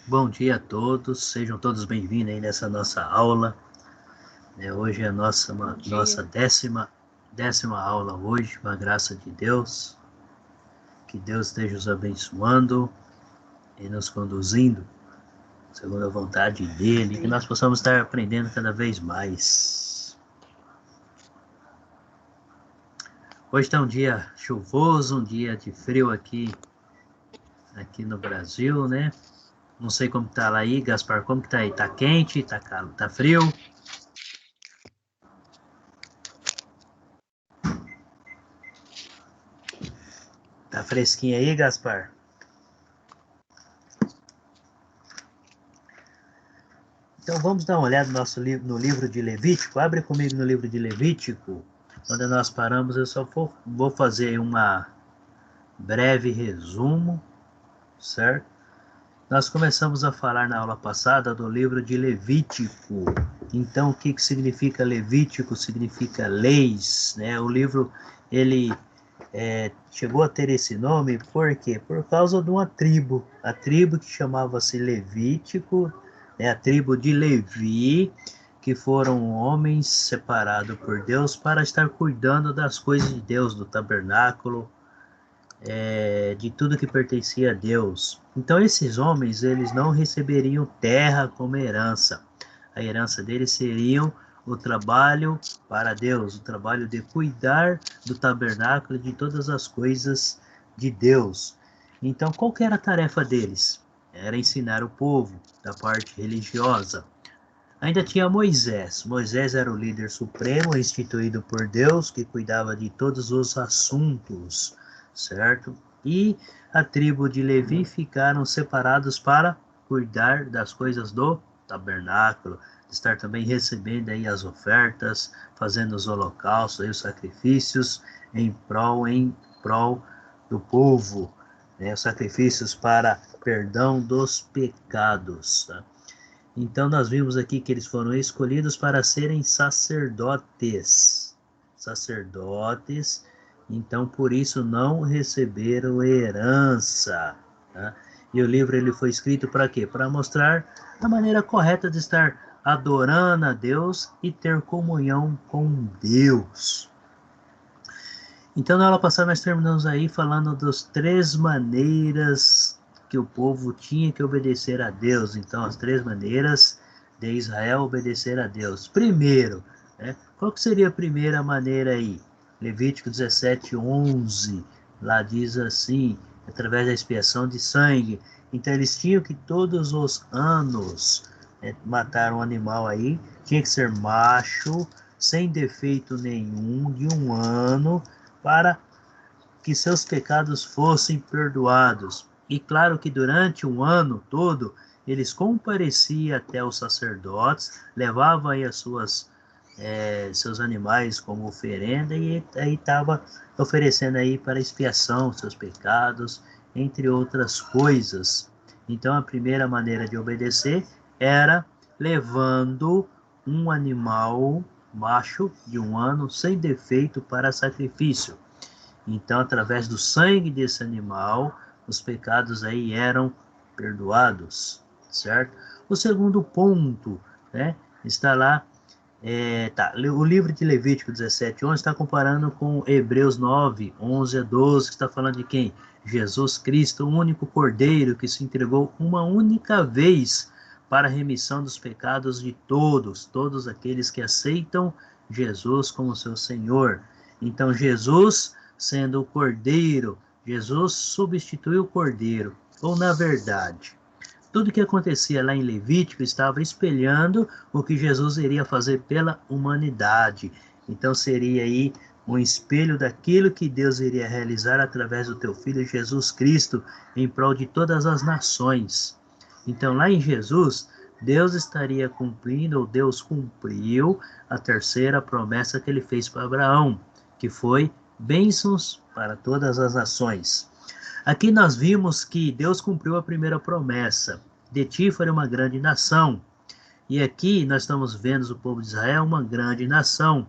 Bom dia a todos, sejam todos bem-vindos aí nessa nossa aula. Hoje é a nossa décima aula hoje, com a graça de Deus. Que Deus esteja nos abençoando e nos conduzindo segundo a vontade dEle, e que nós possamos estar aprendendo cada vez mais. Hoje está um dia chuvoso, um dia de frio aqui no Brasil, né? Não sei como tá lá aí, Gaspar, como que tá aí? Tá quente, tá calor, tá frio? Tá fresquinho aí, Gaspar? Então vamos dar uma olhada no livro de Levítico. Abre comigo no livro de Levítico. Onde nós paramos, eu só vou fazer uma breve resumo, certo? Nós começamos a falar na aula passada do livro de Levítico. Então, o que significa Levítico? Significa leis, né? O livro, ele chegou a ter esse nome, por quê? Por causa de uma tribo. A tribo que chamava-se Levítico, a tribo de Levi, que foram homens separados por Deus para estar cuidando das coisas de Deus, do tabernáculo, de tudo que pertencia a Deus. Então esses homens, eles não receberiam terra como herança. A herança deles seria o trabalho para Deus, o trabalho de cuidar do tabernáculo e de todas as coisas de Deus. Então qual que era a tarefa deles? Era ensinar o povo da parte religiosa. Ainda tinha Moisés. Moisés era o líder supremo instituído por Deus, que cuidava de todos os assuntos, certo? E a tribo de Levi ficaram separados para cuidar das coisas do tabernáculo, estar também recebendo aí as ofertas, fazendo os holocaustos e os sacrifícios em prol do povo, né? Os sacrifícios para perdão dos pecados, tá? Então nós vimos aqui que eles foram escolhidos para serem sacerdotes. Sacerdotes, então por isso não receberam herança. Tá? E o livro ele foi escrito para quê? Para mostrar a maneira correta de estar adorando a Deus e ter comunhão com Deus. Então na aula passada nós terminamos aí falando das 3 maneiras que o povo tinha que obedecer a Deus. Então, as 3 maneiras de Israel obedecer a Deus. Primeiro, qual que seria a primeira maneira aí? Levítico 17:11, lá diz assim, através da expiação de sangue. Então, eles tinham que todos os anos matar um animal aí, tinha que ser macho, sem defeito nenhum, de 1 ano, para que seus pecados fossem perdoados. E claro que durante 1 ano todo, eles compareciam até os sacerdotes, levavam aí seus animais como oferenda, e aí estava oferecendo aí para expiação seus pecados, entre outras coisas. Então a primeira maneira de obedecer era levando um animal macho de 1 ano sem defeito para sacrifício. Então, através do sangue desse animal, os pecados aí eram perdoados, certo? O segundo ponto, está lá, o livro de Levítico 17:11 está comparando com Hebreus 9:11-12, que está falando de quem? Jesus Cristo, o único Cordeiro que se entregou uma única vez para a remissão dos pecados de todos aqueles que aceitam Jesus como seu Senhor. Então, Jesus, sendo o Cordeiro, Jesus substituiu o Cordeiro, ou na verdade, tudo que acontecia lá em Levítico estava espelhando o que Jesus iria fazer pela humanidade. Então seria aí um espelho daquilo que Deus iria realizar através do teu Filho Jesus Cristo em prol de todas as nações. Então lá em Jesus, Deus estaria cumprindo, ou Deus cumpriu a terceira promessa que ele fez para Abraão, que foi bênçãos para todas as nações. Aqui nós vimos que Deus cumpriu a primeira promessa. De ti farei uma grande nação. E aqui nós estamos vendo o povo de Israel uma grande nação.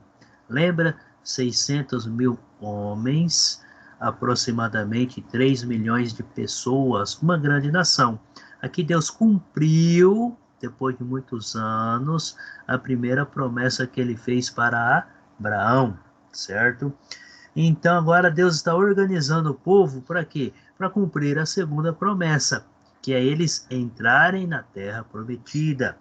Lembra? 600 mil homens, aproximadamente 3 milhões de pessoas, uma grande nação. Aqui Deus cumpriu, depois de muitos anos, a primeira promessa que ele fez para Abraão, certo? Então agora Deus está organizando o povo para quê? Para cumprir a segunda promessa, que é eles entrarem na terra prometida,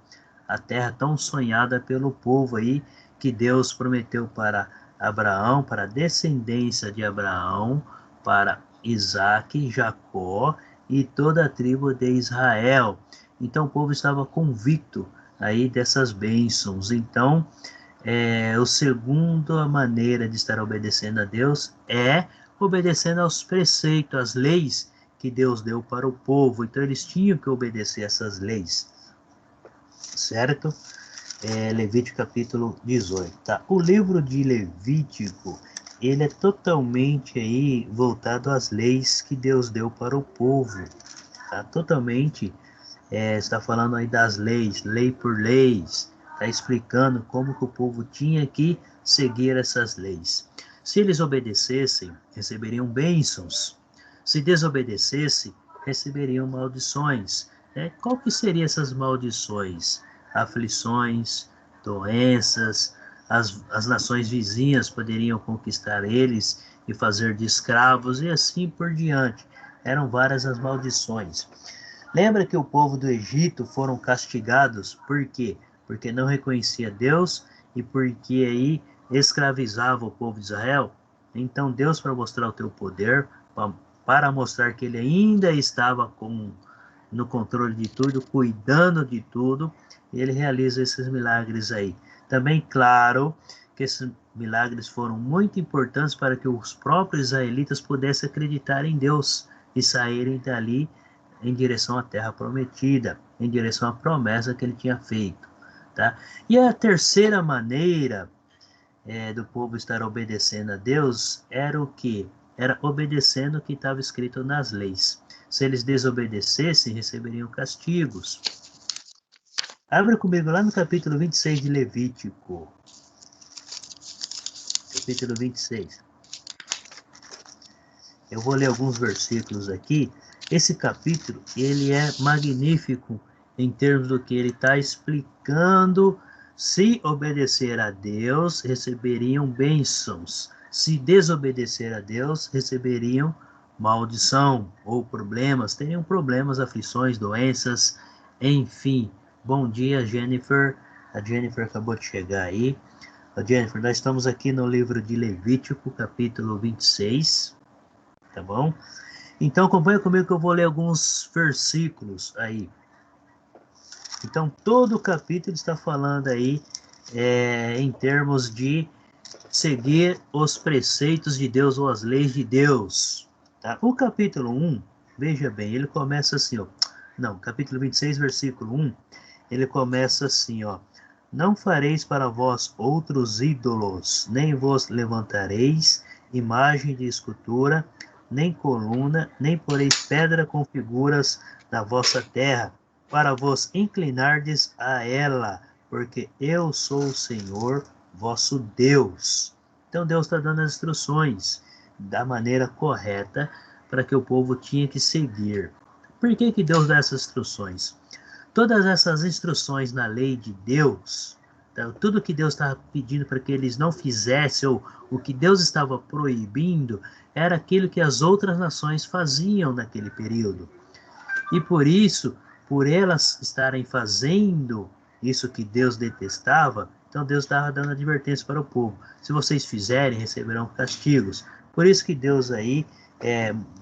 a terra tão sonhada pelo povo aí, que Deus prometeu para Abraão, para a descendência de Abraão, para Isaque, Jacó e toda a tribo de Israel. Então o povo estava convicto aí dessas bênçãos. Então, o segundo a maneira de estar obedecendo a Deus é obedecendo aos preceitos, às leis que Deus deu para o povo. Então eles tinham que obedecer essas leis, certo? Levítico capítulo 18. Tá? O livro de Levítico, ele é totalmente aí voltado às leis que Deus deu para o povo. Tá? Totalmente, está falando aí das leis, lei por leis, está explicando como que o povo tinha que seguir essas leis. Se eles obedecessem, receberiam bênçãos. Se desobedecessem, receberiam maldições. Qual que seriam essas maldições? Aflições, doenças, as nações vizinhas poderiam conquistar eles e fazer de escravos e assim por diante. Eram várias as maldições. Lembra que o povo do Egito foram castigados, por quê? Porque não reconhecia Deus e porque aí escravizava o povo de Israel? Então Deus, para mostrar o teu poder, para mostrar que ele ainda estava no controle de tudo, cuidando de tudo, ele realiza esses milagres aí. Também, claro, que esses milagres foram muito importantes para que os próprios israelitas pudessem acreditar em Deus e saírem dali em direção à terra prometida, em direção à promessa que ele tinha feito. Tá? E a terceira maneira do povo estar obedecendo a Deus era o que? Era obedecendo o que estava escrito nas leis. Se eles desobedecessem, receberiam castigos. Abra comigo lá no capítulo 26 de Levítico. Capítulo 26. Eu vou ler alguns versículos aqui. Esse capítulo, ele é magnífico em termos do que ele está explicando. Se obedecer a Deus, receberiam bênçãos. Se desobedecer a Deus, receberiam maldição ou problemas. Teriam problemas, aflições, doenças, enfim. Bom dia, Jennifer. A Jennifer acabou de chegar aí. Jennifer, nós estamos aqui no livro de Levítico, capítulo 26. Tá bom? Então acompanha comigo que eu vou ler alguns versículos aí. Então todo o capítulo está falando aí em termos de seguir os preceitos de Deus ou as leis de Deus. Tá? O capítulo 1, veja bem, ele começa assim, ó. Não, capítulo 26, versículo 1, ele começa assim, ó. Não fareis para vós outros ídolos, nem vos levantareis imagem de escultura, nem coluna, nem poreis pedra com figuras na vossa terra, para vos inclinardes a ela, porque eu sou o Senhor, vosso Deus. Então Deus está dando as instruções da maneira correta para que o povo tinha que seguir. Por que Deus dá essas instruções? Todas essas instruções na lei de Deus, tudo que Deus estava pedindo para que eles não fizessem, ou o que Deus estava proibindo, era aquilo que as outras nações faziam naquele período. E por isso, por elas estarem fazendo isso que Deus detestava, então Deus estava dando advertência para o povo. Se vocês fizerem, receberão castigos. Por isso que Deus aí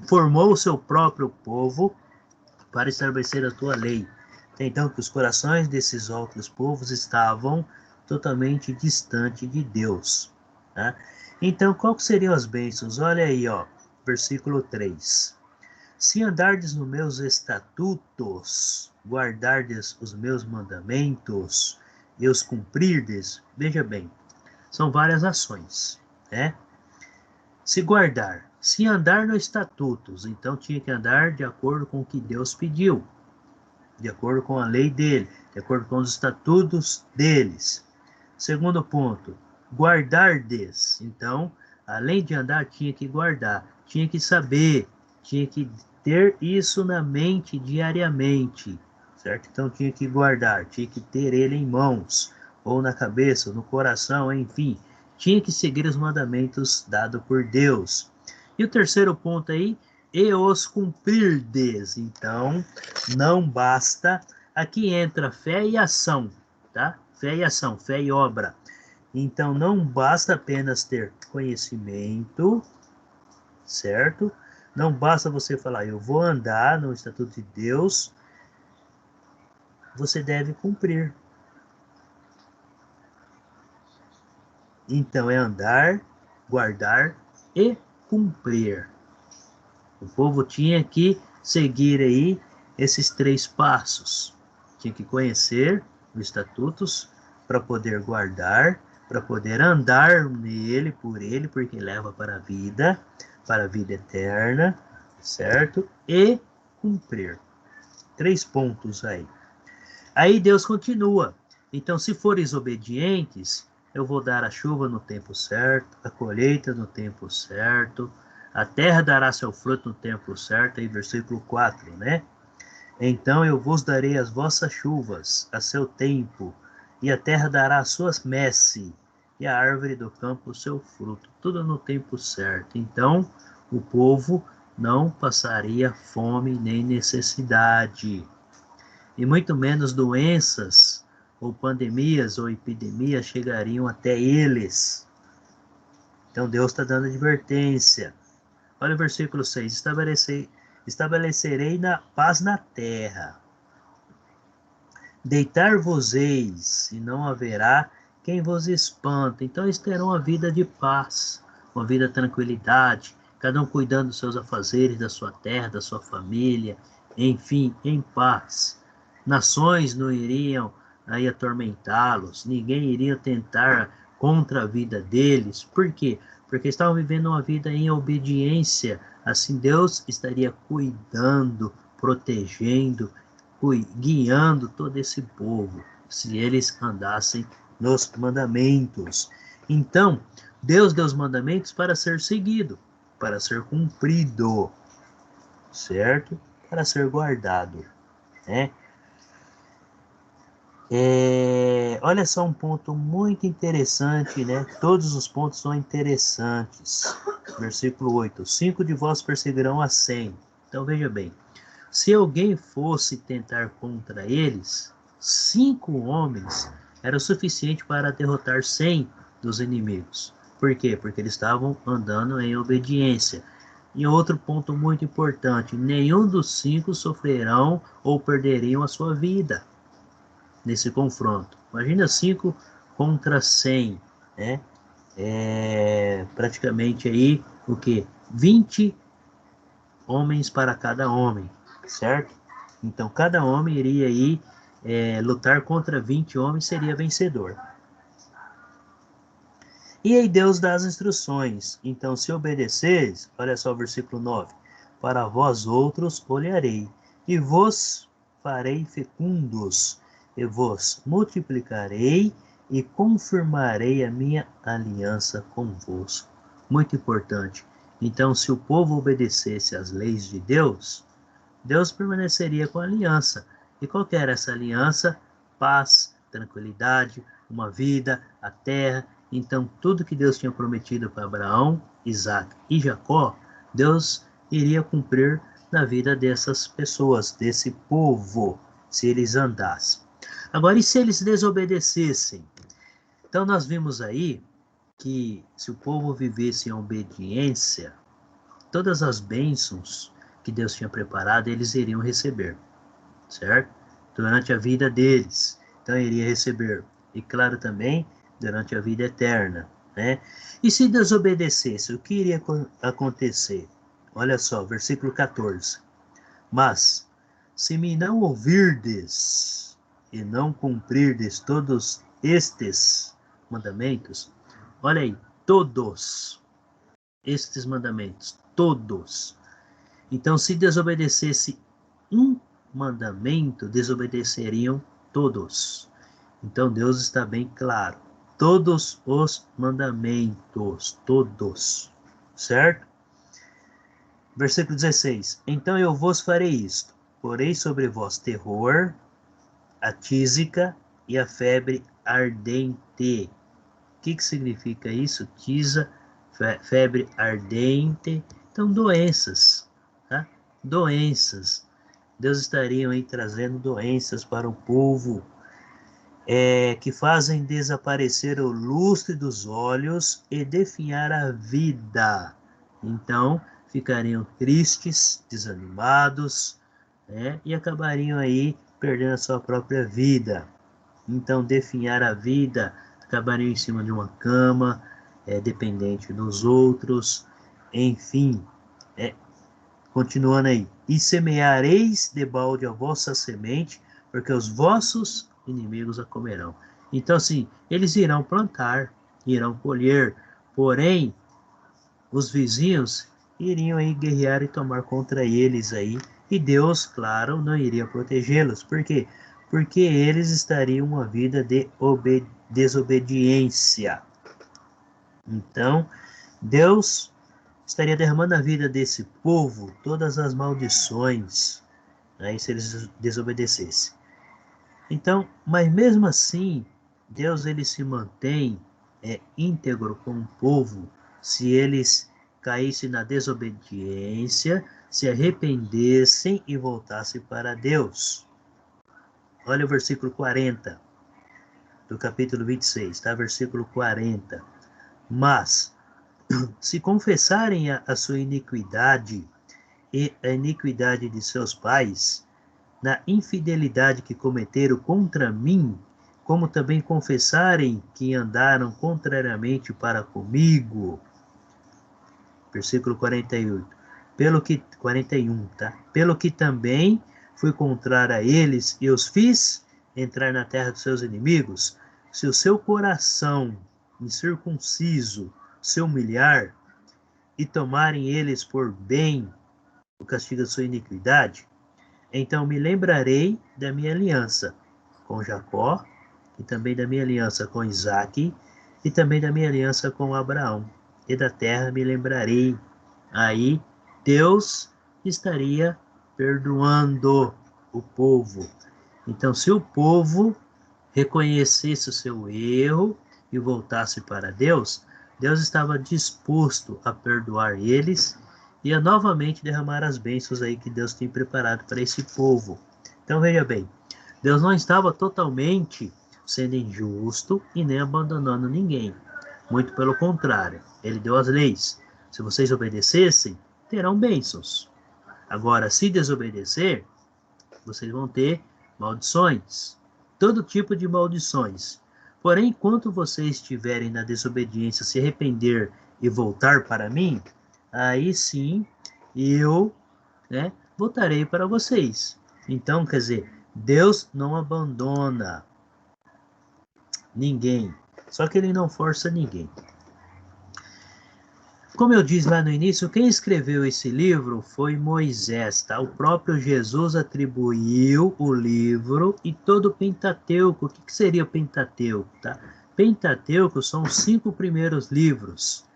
formou o seu próprio povo para estabelecer a tua lei. Então que os corações desses outros povos estavam totalmente distantes de Deus. Tá? Então, qual seriam as bênçãos? Olha aí, ó, versículo 3. Se andardes nos meus estatutos, guardardes os meus mandamentos e os cumprirdes, veja bem, são várias ações, né? Se guardar, se andar nos estatutos, então tinha que andar de acordo com o que Deus pediu, de acordo com a lei dele, de acordo com os estatutos deles. Segundo ponto, guardardes. Então, além de andar, tinha que guardar, tinha que saber, tinha que ter isso na mente diariamente, certo? Então tinha que guardar, tinha que ter ele em mãos, ou na cabeça, ou no coração, enfim. Tinha que seguir os mandamentos dados por Deus. E o terceiro ponto aí, e os cumprirdes. Então, não basta. Aqui entra fé e ação, tá? Fé e ação, fé e obra. Então, não basta apenas ter conhecimento, certo? Não basta você falar, eu vou andar no Estatuto de Deus. Você deve cumprir. Então, é andar, guardar e cumprir. O povo tinha que seguir aí esses 3 passos. Tinha que conhecer os estatutos para poder guardar, para poder andar nele, por ele, porque leva para a vida eterna, certo? E cumprir. 3 pontos aí. Aí Deus continua. Então, se fores obedientes, eu vou dar a chuva no tempo certo, a colheita no tempo certo, a terra dará seu fruto no tempo certo, aí versículo 4, né? Então eu vos darei as vossas chuvas a seu tempo, e a terra dará as suas messe, e a árvore do campo o seu fruto, tudo no tempo certo. Então o povo não passaria fome nem necessidade, e muito menos doenças ou pandemias ou epidemias chegariam até eles. Então Deus está dando advertência. Olha o versículo 6. Estabelecerei na paz na terra. Deitar-vos-eis, e não haverá quem vos espanta. Então eles terão uma vida de paz, uma vida de tranquilidade, cada um cuidando dos seus afazeres, da sua terra, da sua família, enfim, em paz. Nações não iriam aí atormentá-los, ninguém iria tentar contra a vida deles. Por quê? Porque estavam vivendo uma vida em obediência. Assim Deus estaria cuidando, protegendo, guiando todo esse povo, se eles andassem nos mandamentos. Então, Deus deu os mandamentos para ser seguido, para ser cumprido, certo? Para ser guardado, né? Olha só um ponto muito interessante, né? Todos os pontos são interessantes. Versículo 8. 5 de vós perseguirão a 100. Então veja bem, se alguém fosse tentar contra eles, 5 homens era o suficiente para derrotar 100 dos inimigos. Por quê? Porque eles estavam andando em obediência. E outro ponto muito importante, nenhum dos 5 sofrerão ou perderiam a sua vida nesse confronto. Imagina 5 contra 100, né? Praticamente aí o que? 20 homens para cada homem, certo? Então cada homem iria aí lutar contra 20 homens, seria vencedor. E aí Deus dá as instruções. Então se obedeceres, olha só o versículo 9, para vós outros olharei, e vos farei fecundos, e vos multiplicarei, e confirmarei a minha aliança convosco. Muito importante. Então, se o povo obedecesse às leis de Deus, Deus permaneceria com a aliança. E qual que era essa aliança? Paz, tranquilidade, uma vida, a terra. Então, tudo que Deus tinha prometido para Abraão, Isaac e Jacó, Deus iria cumprir na vida dessas pessoas, desse povo, se eles andassem. Agora, e se eles desobedecessem? Então, nós vimos aí que se o povo vivesse em obediência, todas as bênçãos que Deus tinha preparado, eles iriam receber, certo? Durante a vida deles. Então, iria receber. E claro também, durante a vida eterna, né? E se desobedecesse, o que iria acontecer? Olha só, versículo 14. Mas, se me não ouvirdes e não cumprirdes todos estes mandamentos, olha aí, todos estes mandamentos, todos. Então, se desobedecesse um mandamento, desobedeceriam todos. Então, Deus está bem claro. Todos os mandamentos, todos, certo? Versículo 16. Então eu vos farei isto. Porei sobre vós terror, a tísica e a febre ardente. O que significa isso? Tisa, febre ardente. Então, doenças. Tá? Doenças. Deus estaria aí trazendo doenças para o povo, que fazem desaparecer o lustre dos olhos e definhar a vida. Então, ficariam tristes, desanimados, né? E acabariam aí perdendo a sua própria vida. Então, definhar a vida, acabariam em cima de uma cama, dependente dos outros, enfim, continuando aí. E semeareis debalde a vossa semente, porque os vossos inimigos a comerão. Então, assim, eles irão plantar, irão colher, porém, os vizinhos iriam aí guerrear e tomar contra eles aí, e Deus, claro, não iria protegê-los. Por quê? Porque eles estariam uma vida de desobediência. Então, Deus estaria derramando na vida desse povo todas as maldições, né, se eles desobedecessem. Então, mas mesmo assim, Deus ele se mantém íntegro com o povo se eles caíssem na desobediência, se arrependessem e voltassem para Deus. Olha o versículo 40 do capítulo 26, tá? Versículo 40. Mas, se confessarem a sua iniquidade e a iniquidade de seus pais, na infidelidade que cometeram contra mim, como também confessarem que andaram contrariamente para comigo. Versículo 48. 41, tá? Pelo que também fui contrário a eles e os fiz entrar na terra dos seus inimigos, se o seu coração incircunciso se humilhar e tomarem eles por bem o castigo da sua iniquidade, então me lembrarei da minha aliança com Jacó, e também da minha aliança com Isaque, e também da minha aliança com Abraão. E da terra me lembrarei. Aí Deus estaria perdoando o povo. Então, se o povo reconhecesse o seu erro e voltasse para Deus, Deus estava disposto a perdoar eles e a novamente derramar as bênçãos aí que Deus tem preparado para esse povo. Então veja bem, Deus não estava totalmente sendo injusto e nem abandonando ninguém. Muito pelo contrário, ele deu as leis. Se vocês obedecessem, terão bênçãos. Agora, se desobedecer, vocês vão ter maldições. Todo tipo de maldições. Porém, enquanto vocês estiverem na desobediência, se arrepender e voltar para mim, aí sim eu, voltarei para vocês. Então, quer dizer, Deus não abandona ninguém, só que ele não força ninguém. Como eu disse lá no início, quem escreveu esse livro foi Moisés, tá? O próprio Jesus atribuiu o livro e todo o Pentateuco. O que seria o Pentateuco, tá? Pentateuco são os 5 primeiros livros,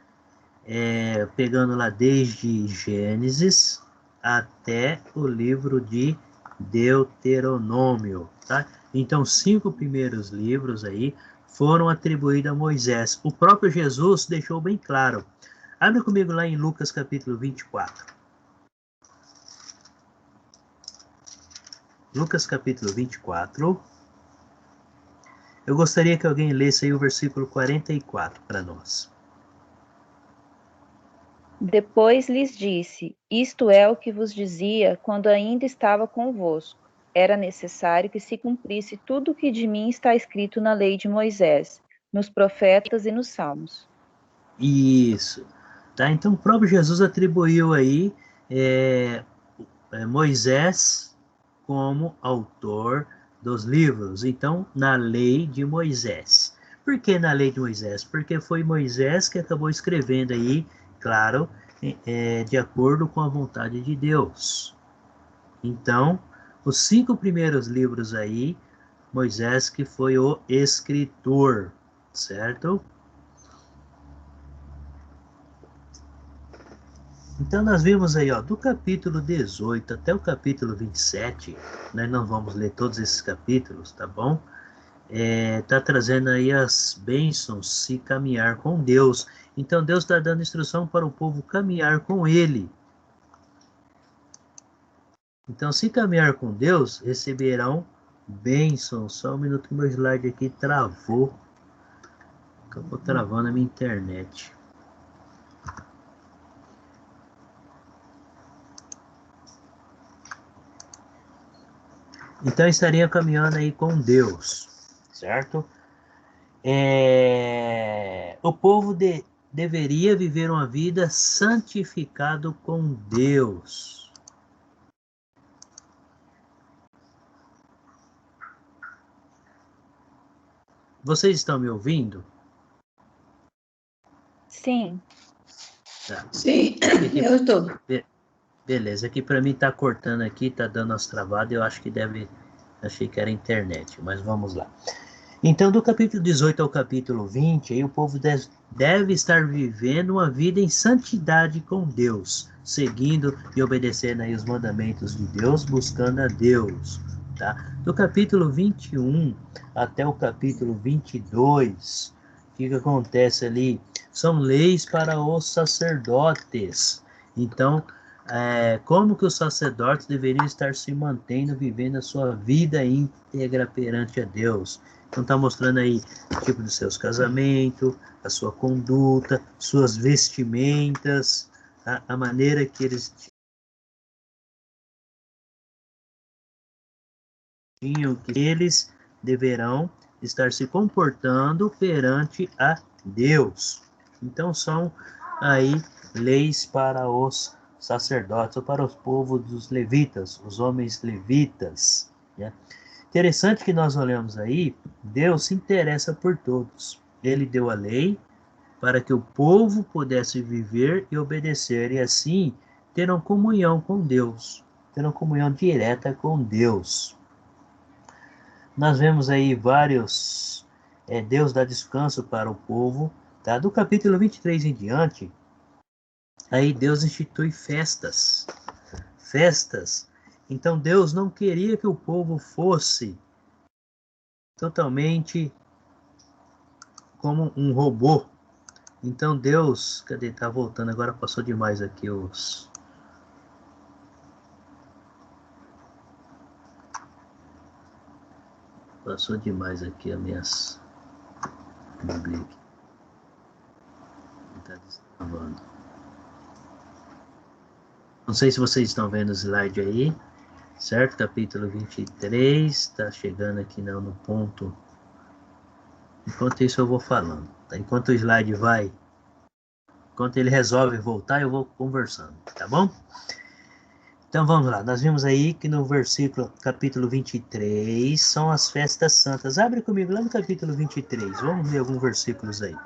pegando lá desde Gênesis até o livro de Deuteronômio, tá? Então, 5 primeiros livros aí foram atribuídos a Moisés. O próprio Jesus deixou bem claro. Abre comigo lá em Lucas capítulo 24. Lucas capítulo 24. Eu gostaria que alguém lesse aí o versículo 44 para nós. Depois lhes disse: Isto é o que vos dizia quando ainda estava convosco. Era necessário que se cumprisse tudo o que de mim está escrito na lei de Moisés, nos profetas e nos salmos. Isso. Tá? Então, o próprio Jesus atribuiu aí Moisés como autor dos livros. Então, na lei de Moisés. Por que na lei de Moisés? Porque foi Moisés que acabou escrevendo aí, claro, de acordo com a vontade de Deus. Então, os 5 primeiros livros aí, Moisés que foi o escritor, certo? Então nós vimos aí, ó, do capítulo 18 até o capítulo 27, nós não vamos ler todos esses capítulos, tá bom? Tá trazendo aí as bênçãos se caminhar com Deus. Então Deus está dando instrução para o povo caminhar com Ele. Então, se caminhar com Deus, receberão bênçãos. Só um minuto que meu slide aqui travou. Acabou travando a minha internet. Então, estaria caminhando aí com Deus, certo? O povo deveria viver uma vida santificado com Deus. Vocês estão me ouvindo? Sim. Tá. Sim, eu estou. Beleza, aqui para mim tá cortando aqui, tá dando as travadas, eu acho que achei que era internet, mas vamos lá. Então, do capítulo 18 ao capítulo 20, aí o povo deve estar vivendo uma vida em santidade com Deus, seguindo e obedecendo aí os mandamentos de Deus, buscando a Deus, tá? Do capítulo 21 até o capítulo 22, o que acontece ali? São leis para os sacerdotes. Então, como que os sacerdotes deveriam estar se mantendo, vivendo a sua vida íntegra perante a Deus. Então está mostrando aí o tipo dos seus casamentos, a sua conduta, suas vestimentas, a maneira que eles tinham, que eles deverão estar se comportando perante a Deus. Então são aí leis para os sacerdotes, ou para os povos dos levitas, os homens levitas, né? Interessante que nós olhamos aí, Deus se interessa por todos. Ele deu a lei para que o povo pudesse viver e obedecer, e assim terão comunhão com Deus, terão comunhão direta com Deus. Nós vemos aí vários, Deus dá descanso para o povo, tá? Do capítulo 23 em diante, aí Deus institui festas. Então Deus não queria que o povo fosse totalmente como um robô. Então Deus, cadê? Tá voltando agora, passou demais aqui os... Passou demais aqui as minhas... Tá destravando. Não sei se vocês estão vendo o slide aí, certo? Capítulo 23, está chegando aqui no ponto. Enquanto isso eu vou falando, tá? Enquanto o slide vai, enquanto ele resolve voltar, eu vou conversando, tá bom? Então vamos lá, nós vimos aí que no versículo, capítulo 23, são as festas santas. Abre comigo lá no capítulo 23, vamos ver alguns versículos aí.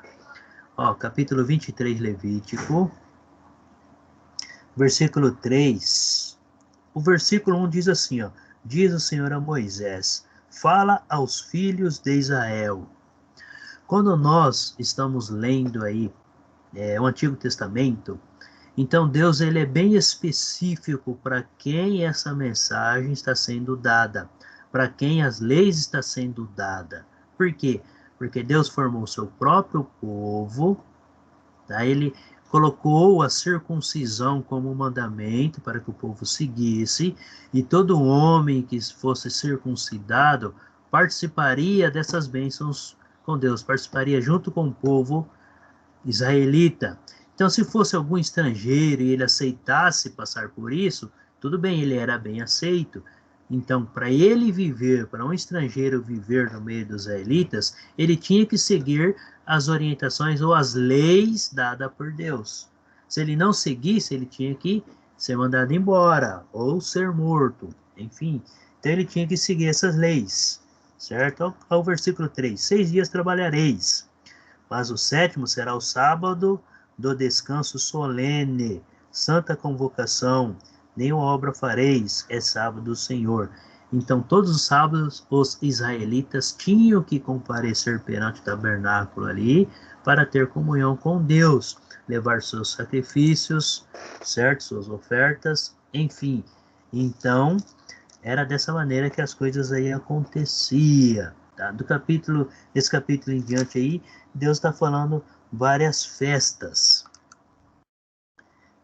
Ó, capítulo 23, Levítico, versículo 3. O versículo 1 diz assim, ó: diz o Senhor a Moisés, fala aos filhos de Israel. Quando nós estamos lendo aí o Antigo Testamento, então Deus ele é bem específico para quem essa mensagem está sendo dada, para quem as leis estão sendo dadas. Por quê? Porque Deus formou o seu próprio povo, tá? Ele colocou a circuncisão como mandamento para que o povo seguisse, e todo homem que fosse circuncidado participaria dessas bênçãos com Deus, participaria junto com o povo israelita. Então, se fosse algum estrangeiro e ele aceitasse passar por isso, tudo bem, ele era bem aceito. Então, para ele viver, para um estrangeiro viver no meio dos israelitas, ele tinha que seguir as orientações ou as leis dadas por Deus. Se ele não seguisse, ele tinha que ser mandado embora ou ser morto, enfim. Então, ele tinha que seguir essas leis, certo? Ao versículo 3: 6 dias trabalhareis, mas o sétimo será o sábado do descanso solene, santa convocação, nenhuma obra fareis, é sábado do Senhor. Então, todos os sábados, os israelitas tinham que comparecer perante o tabernáculo ali, para ter comunhão com Deus. levar seus sacrifícios, certo? Suas ofertas, enfim. Então, era dessa maneira que as coisas aí aconteciam, tá? Desse capítulo em diante aí, Deus está falando várias festas.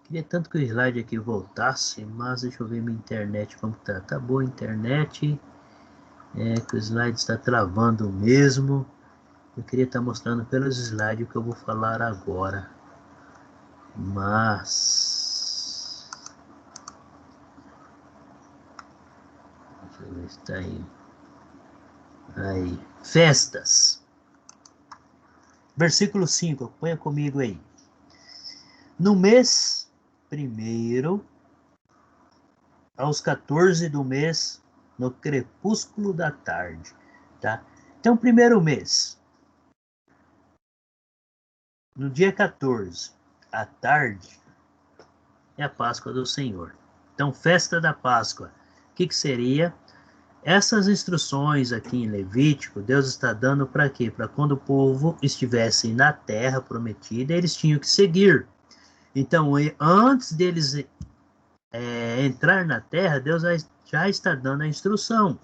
Queria tanto que o slide aqui voltasse, mas deixa eu ver minha internet como tá. Tá boa a internet, que o slide está travando mesmo. Eu queria estar mostrando pelos slides o que eu vou falar agora. Mas... deixa eu ver se tá aí. Aí. Festas. Versículo 5. Acompanha comigo aí. No mês primeiro, aos 14 do mês, no crepúsculo da tarde. Tá? Então, primeiro mês. No dia 14, à tarde, é a Páscoa do Senhor. Então, festa da Páscoa. O que seria? Essas instruções aqui em Levítico, Deus está dando para quê? Para quando o povo estivesse na terra prometida, eles tinham que seguir. Então, antes deles entrar na terra, Deus já está dando a instrução.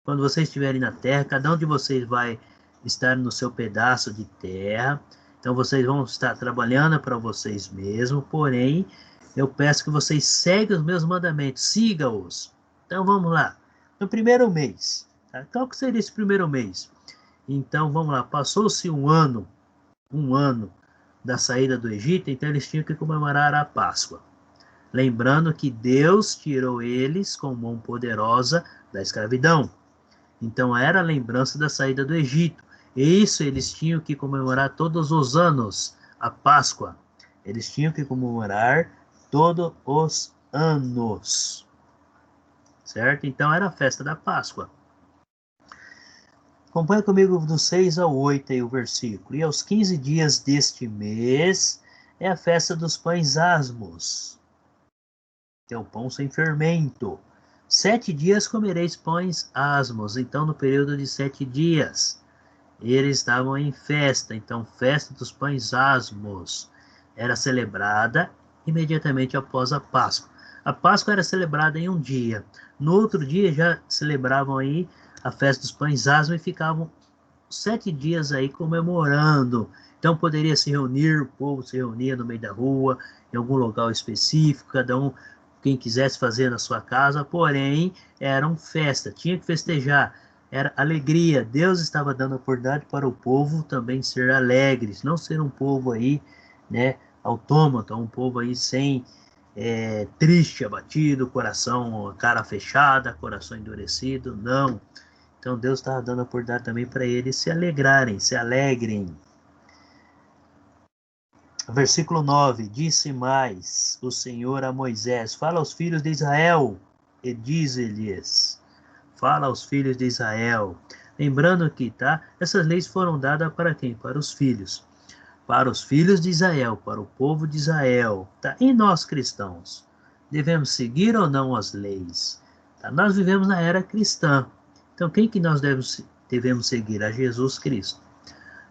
Quando vocês estiverem na terra, cada um de vocês vai estar no seu pedaço de terra. Então, vocês vão estar trabalhando para vocês mesmos, porém, eu peço que vocês seguem os meus mandamentos, siga-os. Então, vamos lá. No primeiro mês, tá? Qual que seria esse primeiro mês? Então, vamos lá. Passou-se um ano da saída do Egito, então eles tinham que comemorar a Páscoa. Lembrando que Deus tirou eles com mão poderosa da escravidão. Então, era a lembrança da saída do Egito. E isso eles tinham que comemorar todos os anos, a Páscoa. Eles tinham que comemorar todos os anos. Certo? Então, era a festa da Páscoa. Acompanha comigo do 6 ao 8 aí o versículo. E aos 15 dias deste mês é a festa dos pães asmos, que é o pão sem fermento. 7 dias comereis pães asmos. Então, no período de 7 dias, eles estavam em festa. Então, festa dos pães asmos era celebrada imediatamente após a Páscoa. A Páscoa era celebrada em um dia. No outro dia já celebravam aí a festa dos pães asmos e ficavam 7 dias aí comemorando. Então poderia se reunir, o povo se reunia no meio da rua, em algum local específico, cada um, quem quisesse fazer na sua casa, porém, eram festa, tinha que festejar, era alegria. Deus estava dando oportunidade para o povo também ser alegres, não ser um povo aí, né, autômata, um povo aí sem, triste, abatido, coração, cara fechada, coração endurecido, não. Então Deus estava dando a oportunidade também para eles se alegrarem, se alegrem. Versículo 9, disse mais o Senhor a Moisés, fala aos filhos de Israel, e diz-lhes, fala aos filhos de Israel. Lembrando que, tá, essas leis foram dadas para quem? Para os filhos de Israel, para o povo de Israel. Tá? E nós cristãos, devemos seguir ou não as leis? Tá? Nós vivemos na era cristã. Então, quem que nós devemos seguir? A Jesus Cristo.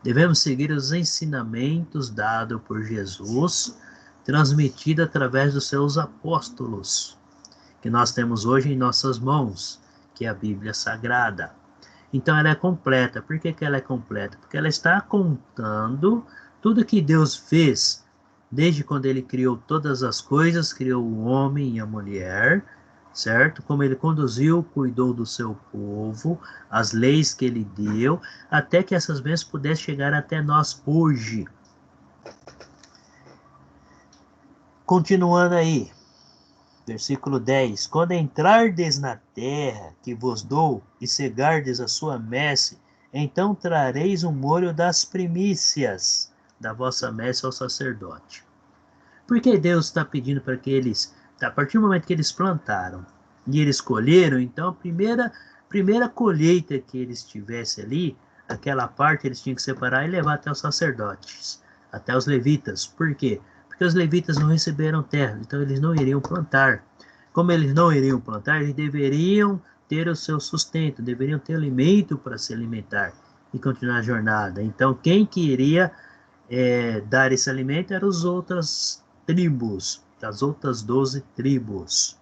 Devemos seguir os ensinamentos dados por Jesus, transmitido através dos seus apóstolos, que nós temos hoje em nossas mãos, que é a Bíblia Sagrada. Então, ela é completa. Por que ela é completa? Porque ela está contando tudo que Deus fez, desde quando Ele criou todas as coisas, criou o homem e a mulher, certo? Como Ele conduziu, cuidou do seu povo, as leis que Ele deu, até que essas bênçãos pudessem chegar até nós hoje. Continuando aí, versículo 10. Quando entrardes na terra que vos dou, e cegardes a sua messe, então trareis o molho das primícias da vossa messe ao sacerdote. Porque Deus está pedindo para que eles, a partir do momento que eles plantaram e eles colheram, então a primeira colheita que eles tivessem ali, aquela parte eles tinham que separar e levar até os sacerdotes, até os levitas. Por quê? Porque os levitas não receberam terra, então eles não iriam plantar. Como eles não iriam plantar, eles deveriam ter o seu sustento, deveriam ter alimento para se alimentar e continuar a jornada. Então, quem que iria dar esse alimento eram as outras tribos, as outras 12 tribos.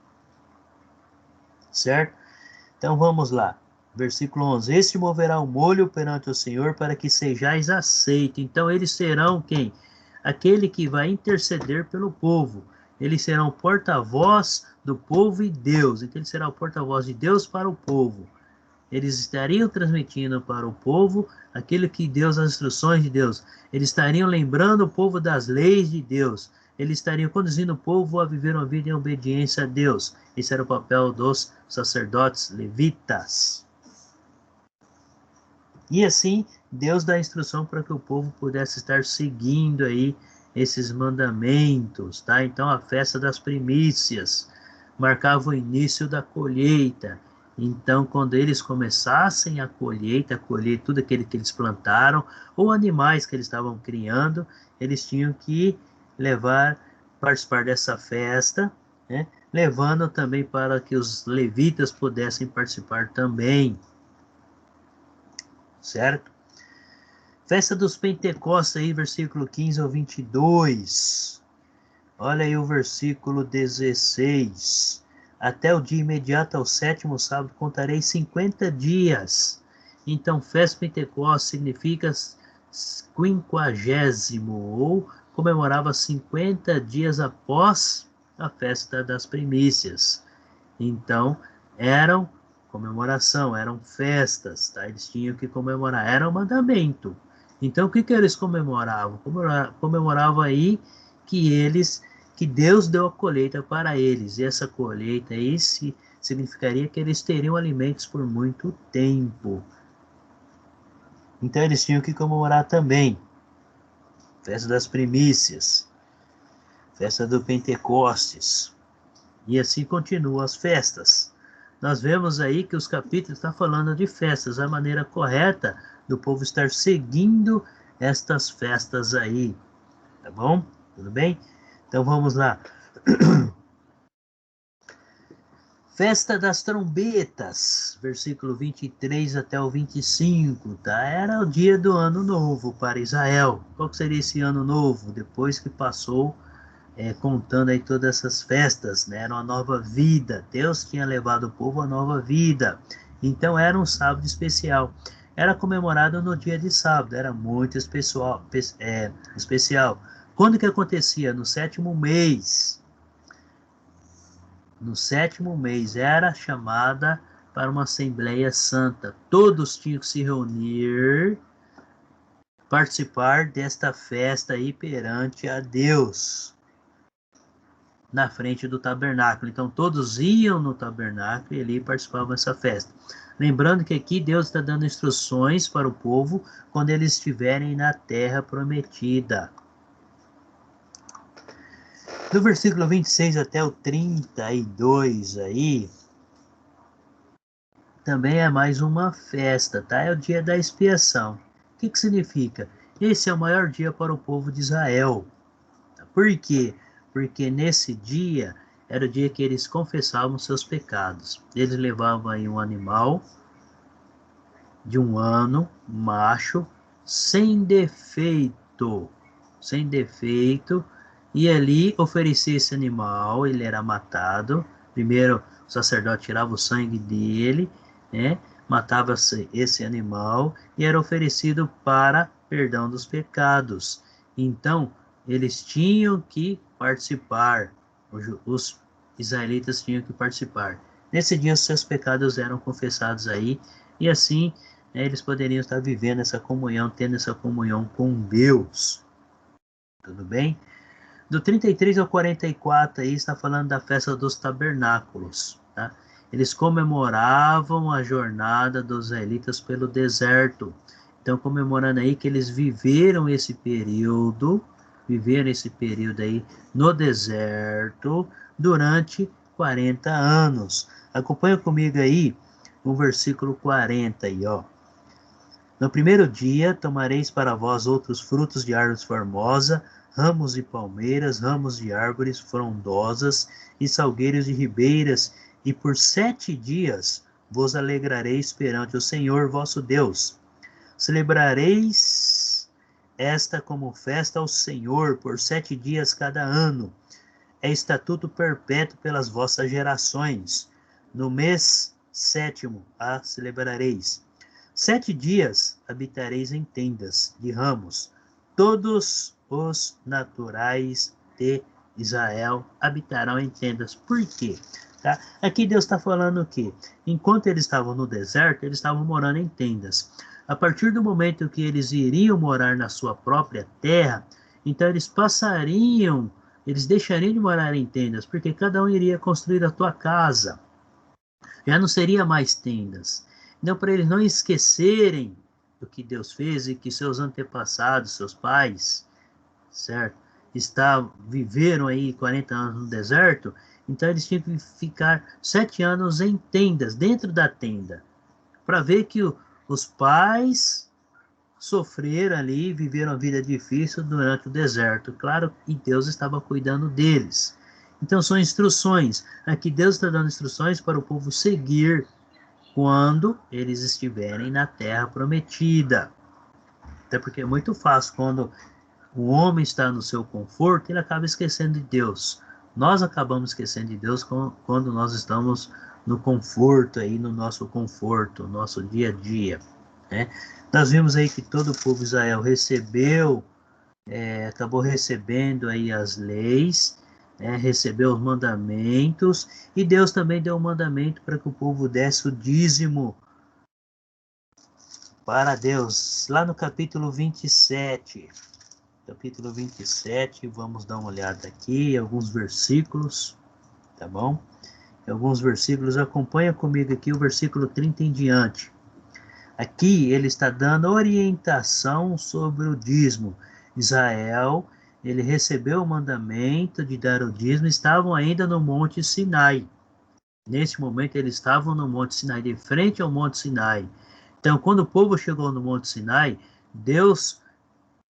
Certo? Então vamos lá. Versículo 11. Este moverá o molho perante o Senhor para que sejais aceito. Então eles serão quem? Aquele que vai interceder pelo povo. Eles serão porta-voz do povo e Deus. Então ele será o porta-voz de Deus para o povo. Eles estariam transmitindo para o povo aquilo que Deus, as instruções de Deus. Eles estariam lembrando o povo das leis de Deus. Eles estariam conduzindo o povo a viver uma vida em obediência a Deus. Esse era o papel dos sacerdotes levitas. E assim, Deus dá instrução para que o povo pudesse estar seguindo aí esses mandamentos, tá? Então, a festa das primícias marcava o início da colheita. Então, quando eles começassem a colheita, colher tudo aquilo que eles plantaram, ou animais que eles estavam criando, eles tinham que participar dessa festa, né? Levando também para que os levitas pudessem participar também. Certo? Festa dos Pentecostes aí, versículo 15 ao 22. Olha aí o versículo 16. Até o dia imediato ao 7º sábado contarei 50 dias. Então, festa Pentecostes significa 50º, ou comemorava 50 dias após a festa das primícias. Então, eram comemoração, eram festas, tá? Eles tinham que comemorar, era um mandamento. Então, o que eles comemoravam? Comemoravam aí que Deus deu a colheita para eles, e essa colheita aí significaria que eles teriam alimentos por muito tempo. Então, eles tinham que comemorar também. Festa das primícias, festa do Pentecostes, e assim continuam as festas. Nós vemos aí que os capítulos estão falando de festas, a maneira correta do povo estar seguindo estas festas aí. Tá bom? Tudo bem? Então vamos lá. Festa das trombetas, versículo 23 até o 25, tá? Era o dia do ano novo para Israel. Qual que seria esse ano novo? Depois que passou contando aí todas essas festas, né? Era uma nova vida. Deus tinha levado o povo a nova vida. Então era um sábado especial. Era comemorado no dia de sábado. Era muito especial. Quando que acontecia? No 7º mês. No 7º mês era chamada para uma Assembleia Santa. Todos tinham que se reunir, participar desta festa aí perante a Deus, na frente do tabernáculo. Então todos iam no tabernáculo e ali participavam dessa festa. Lembrando que aqui Deus está dando instruções para o povo quando eles estiverem na terra prometida. Do versículo 26 até o 32 aí, também é mais uma festa, tá? É o dia da expiação. O que significa? Esse é o maior dia para o povo de Israel. Por quê? Porque nesse dia era o dia que eles confessavam seus pecados. Eles levavam aí um animal de 1 ano, macho, sem defeito, e ali oferecia esse animal, ele era matado. Primeiro o sacerdote tirava o sangue dele, né? Matava esse animal e era oferecido para perdão dos pecados. Então, eles tinham que participar, os israelitas tinham que participar. Nesse dia, os seus pecados eram confessados aí, e assim, né, eles poderiam estar vivendo essa comunhão, tendo essa comunhão com Deus. Tudo bem? Do 33 ao 44 aí está falando da festa dos tabernáculos, tá? Eles comemoravam a jornada dos israelitas pelo deserto. Então, comemorando aí que eles viveram esse período aí no deserto durante 40 anos. Acompanha comigo aí o versículo 40 aí, ó. No primeiro dia tomareis para vós outros frutos de árvores formosas, ramos de palmeiras, ramos de árvores frondosas e salgueiros de ribeiras, e por 7 dias vos alegrareis perante o Senhor vosso Deus. Celebrareis esta como festa ao Senhor por 7 dias cada ano. É estatuto perpétuo pelas vossas gerações. No mês 7º a celebrareis. 7 dias habitareis em tendas de ramos. Todos os naturais de Israel habitarão em tendas. Por quê? Tá? Aqui Deus está falando que, enquanto eles estavam no deserto, eles estavam morando em tendas. A partir do momento que eles iriam morar na sua própria terra, então eles deixariam de morar em tendas, porque cada um iria construir a tua casa. Já não seria mais tendas. Então, para eles não esquecerem do que Deus fez e que seus antepassados, seus pais, certo? Viveram aí 40 anos no deserto, então eles tinham que ficar 7 anos em tendas, dentro da tenda, para ver que os pais sofreram ali, viveram a vida difícil durante o deserto. Claro que Deus estava cuidando deles. Então são instruções. Aqui Deus está dando instruções para o povo seguir quando eles estiverem na terra prometida. Até porque é muito fácil quando o homem está no seu conforto, ele acaba esquecendo de Deus. Nós acabamos esquecendo de Deus quando nós estamos no conforto, aí, no nosso conforto, nosso dia a dia. Né? Nós vimos aí que todo o povo de Israel acabou recebendo aí as leis, recebeu os mandamentos, e Deus também deu um mandamento para que o povo desse o dízimo para Deus. Lá no capítulo 27, vamos dar uma olhada aqui, alguns versículos, tá bom? Alguns versículos, acompanha comigo aqui o versículo 30 em diante. Aqui ele está dando orientação sobre o dízimo. Israel, ele recebeu o mandamento de dar o dízimo, estavam ainda no Monte Sinai. Neste momento eles estavam no Monte Sinai, de frente ao Monte Sinai. Então, quando o povo chegou no Monte Sinai, Deus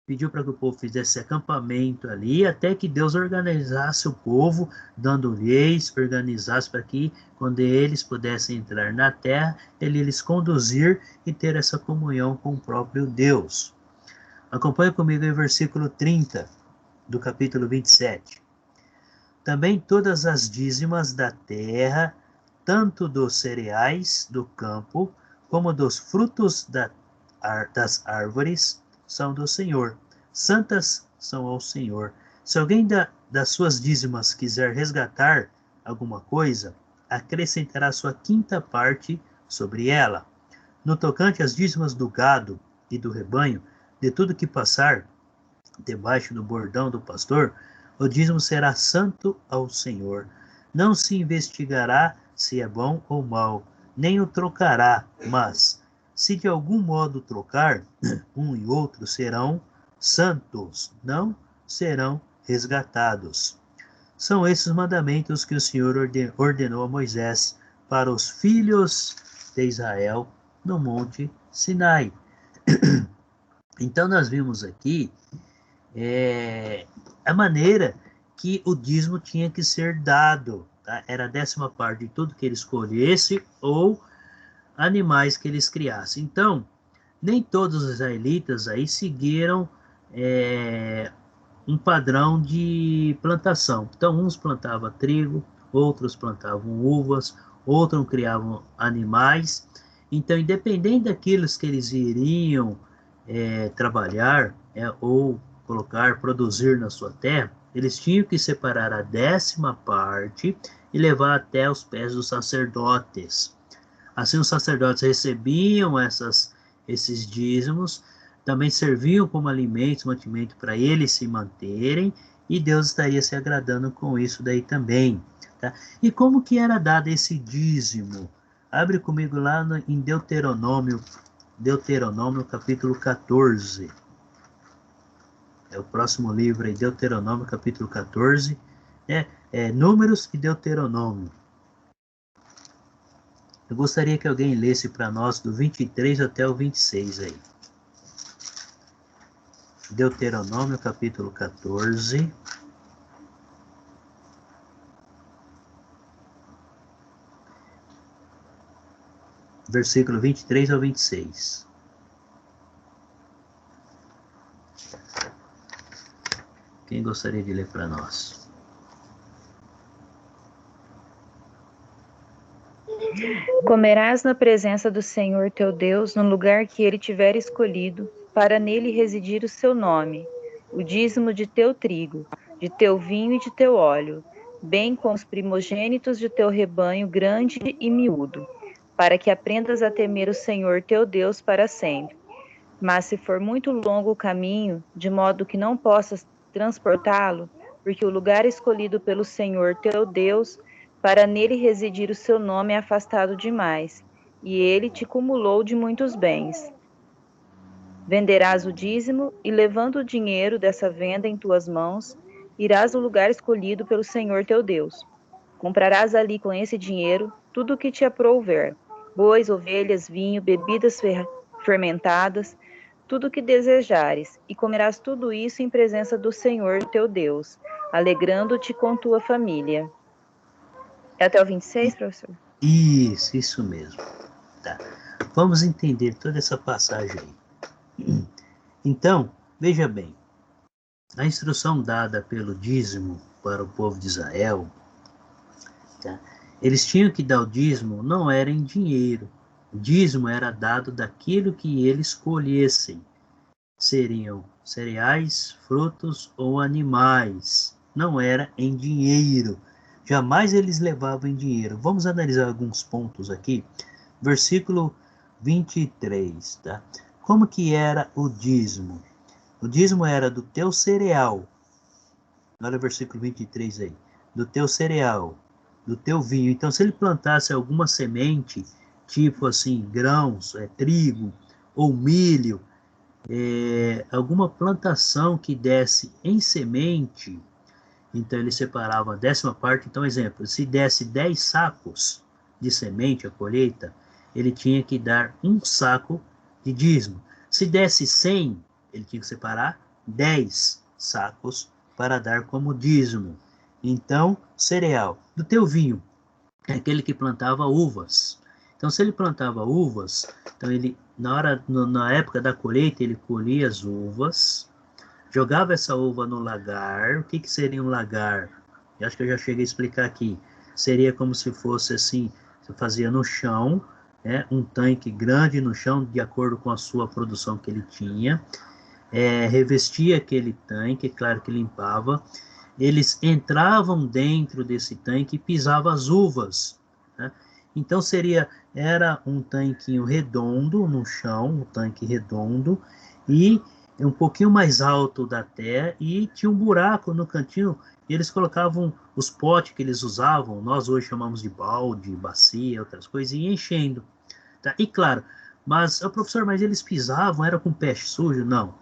pediu para que o povo fizesse acampamento ali, até que Deus organizasse o povo, dando leis, organizasse para que, quando eles pudessem entrar na terra, ele lhes conduzir e ter essa comunhão com o próprio Deus. Acompanhe comigo o versículo 30 do capítulo 27. Também todas as dízimas da terra, tanto dos cereais do campo, como dos frutos das árvores, são do Senhor. Santas são ao Senhor. Se alguém das suas dízimas quiser resgatar alguma coisa, acrescentará sua quinta parte sobre ela. No tocante às dízimas do gado e do rebanho, de tudo que passar debaixo do bordão do pastor, o dízimo será santo ao Senhor. Não se investigará se é bom ou mal, nem o trocará, mas, se de algum modo trocar, um e outro serão santos, não serão resgatados. São esses mandamentos que o Senhor ordenou a Moisés para os filhos de Israel no Monte Sinai. Então nós vimos aqui a maneira que o dízimo tinha que ser dado. Tá? Era a 10ª parte de tudo que ele escolhesse ou animais que eles criassem. Então, nem todos os israelitas aí seguiram um padrão de plantação. Então, uns plantavam trigo, outros plantavam uvas, outros criavam animais. Então, independente daquilo que eles iriam trabalhar ou produzir na sua terra, eles tinham que separar a 10ª parte e levar até os pés dos sacerdotes. Assim, os sacerdotes recebiam esses dízimos, também serviam como alimento, mantimento para eles se manterem, e Deus estaria se agradando com isso daí também. Tá? E como que era dado esse dízimo? Abre comigo lá em Deuteronômio capítulo 14. É o próximo livro aí, Deuteronômio capítulo 14. Números e Deuteronômio. Eu gostaria que alguém lesse para nós do 23 até o 26 aí. Deuteronômio capítulo 14. Versículo 23 ao 26. Quem gostaria de ler para nós? Comerás na presença do Senhor teu Deus, no lugar que ele tiver escolhido, para nele residir o seu nome, o dízimo de teu trigo, de teu vinho e de teu óleo, bem como os primogênitos de teu rebanho grande e miúdo, para que aprendas a temer o Senhor teu Deus para sempre. Mas se for muito longo o caminho, de modo que não possas transportá-lo, porque o lugar escolhido pelo Senhor teu Deus, para nele residir o seu nome é afastado demais, e ele te cumulou de muitos bens. Venderás o dízimo, e levando o dinheiro dessa venda em tuas mãos, irás ao lugar escolhido pelo Senhor teu Deus. Comprarás ali com esse dinheiro tudo o que te aprouver: bois, ovelhas, vinho, bebidas fermentadas, tudo o que desejares, e comerás tudo isso em presença do Senhor teu Deus, alegrando-te com tua família. É até o 26, professor? Isso mesmo. Tá. Vamos entender toda essa passagem aí. Então, veja bem, a instrução dada pelo dízimo para o povo de Israel, tá? Eles tinham que dar o dízimo, não era em dinheiro. O dízimo era dado daquilo que eles colhessem. Seriam cereais, frutos ou animais. Não era em dinheiro. Jamais eles levavam em dinheiro. Vamos analisar alguns pontos aqui. Versículo 23, tá? Como que era o dízimo? O dízimo era do teu cereal. Olha o versículo 23 aí. Do teu cereal, do teu vinho. Então, se ele plantasse alguma semente, tipo assim, grãos, trigo ou milho, alguma plantação que desse em semente, então ele separava a 10ª parte. Então, exemplo, se desse 10 sacos de semente a colheita, ele tinha que dar 1 saco de dízimo. Se desse 100, ele tinha que separar 10 sacos para dar como dízimo. Então, cereal. Do teu vinho, é aquele que plantava uvas. Então, se ele plantava uvas, então ele, na época da colheita, ele colhia as uvas, jogava essa uva no lagar. O que seria um lagar? Eu acho que eu já cheguei a explicar aqui. Seria como se fosse assim, você fazia no chão, né, um tanque grande no chão, de acordo com a sua produção que ele tinha. Revestia aquele tanque, claro que limpava. Eles entravam dentro desse tanque e pisavam as uvas, né? Então era um tanquinho redondo no chão, um tanque redondo, e um pouquinho mais alto da terra, e tinha um buraco no cantinho, e eles colocavam os potes que eles usavam, nós hoje chamamos de balde, bacia, outras coisas, e enchendo, tá? E claro, mas, professor, mas eles pisavam, era com peixe sujo? Não.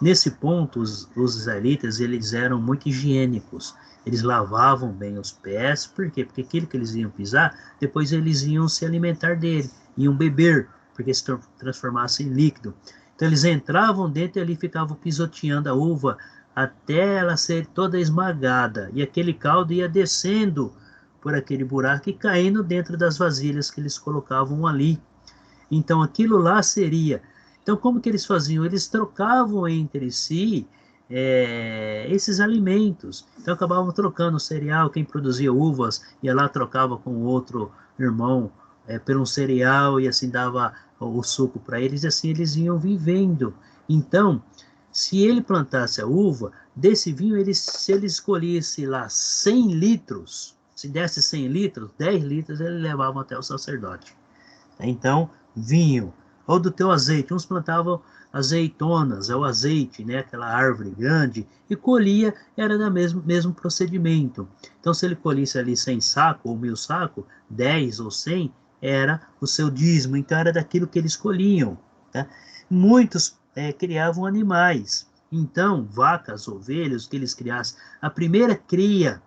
Nesse ponto, os israelitas, eles eram muito higiênicos. Eles lavavam bem os pés. Por quê? Porque aquilo que eles iam pisar, depois eles iam se alimentar dele, iam beber, porque se transformasse em líquido. Então eles entravam dentro e ali ficavam pisoteando a uva até ela ser toda esmagada. E aquele caldo ia descendo por aquele buraco e caindo dentro das vasilhas que eles colocavam ali. Então aquilo lá seria... Então, como que eles faziam? Eles trocavam entre si esses alimentos. Então, acabavam trocando o cereal. Quem produzia uvas ia lá, trocava com o outro irmão por um cereal, e assim dava o suco para eles, e assim eles iam vivendo. Então, se ele plantasse a uva, desse vinho, se ele escolhesse lá 100 litros, se desse 100 litros, 10 litros ele levava até o sacerdote. Então, vinho. Ou do teu azeite. Uns plantavam azeitonas, é o azeite, né, aquela árvore grande, e colhia, era do mesmo procedimento. Então, se ele colhisse ali 100 sacos ou 1000 sacos, 10 ou 100, era o seu dízimo. Então, era daquilo que eles colhiam, tá? Muitos criavam animais. Então, vacas, ovelhas, que eles criassem. A primeira cria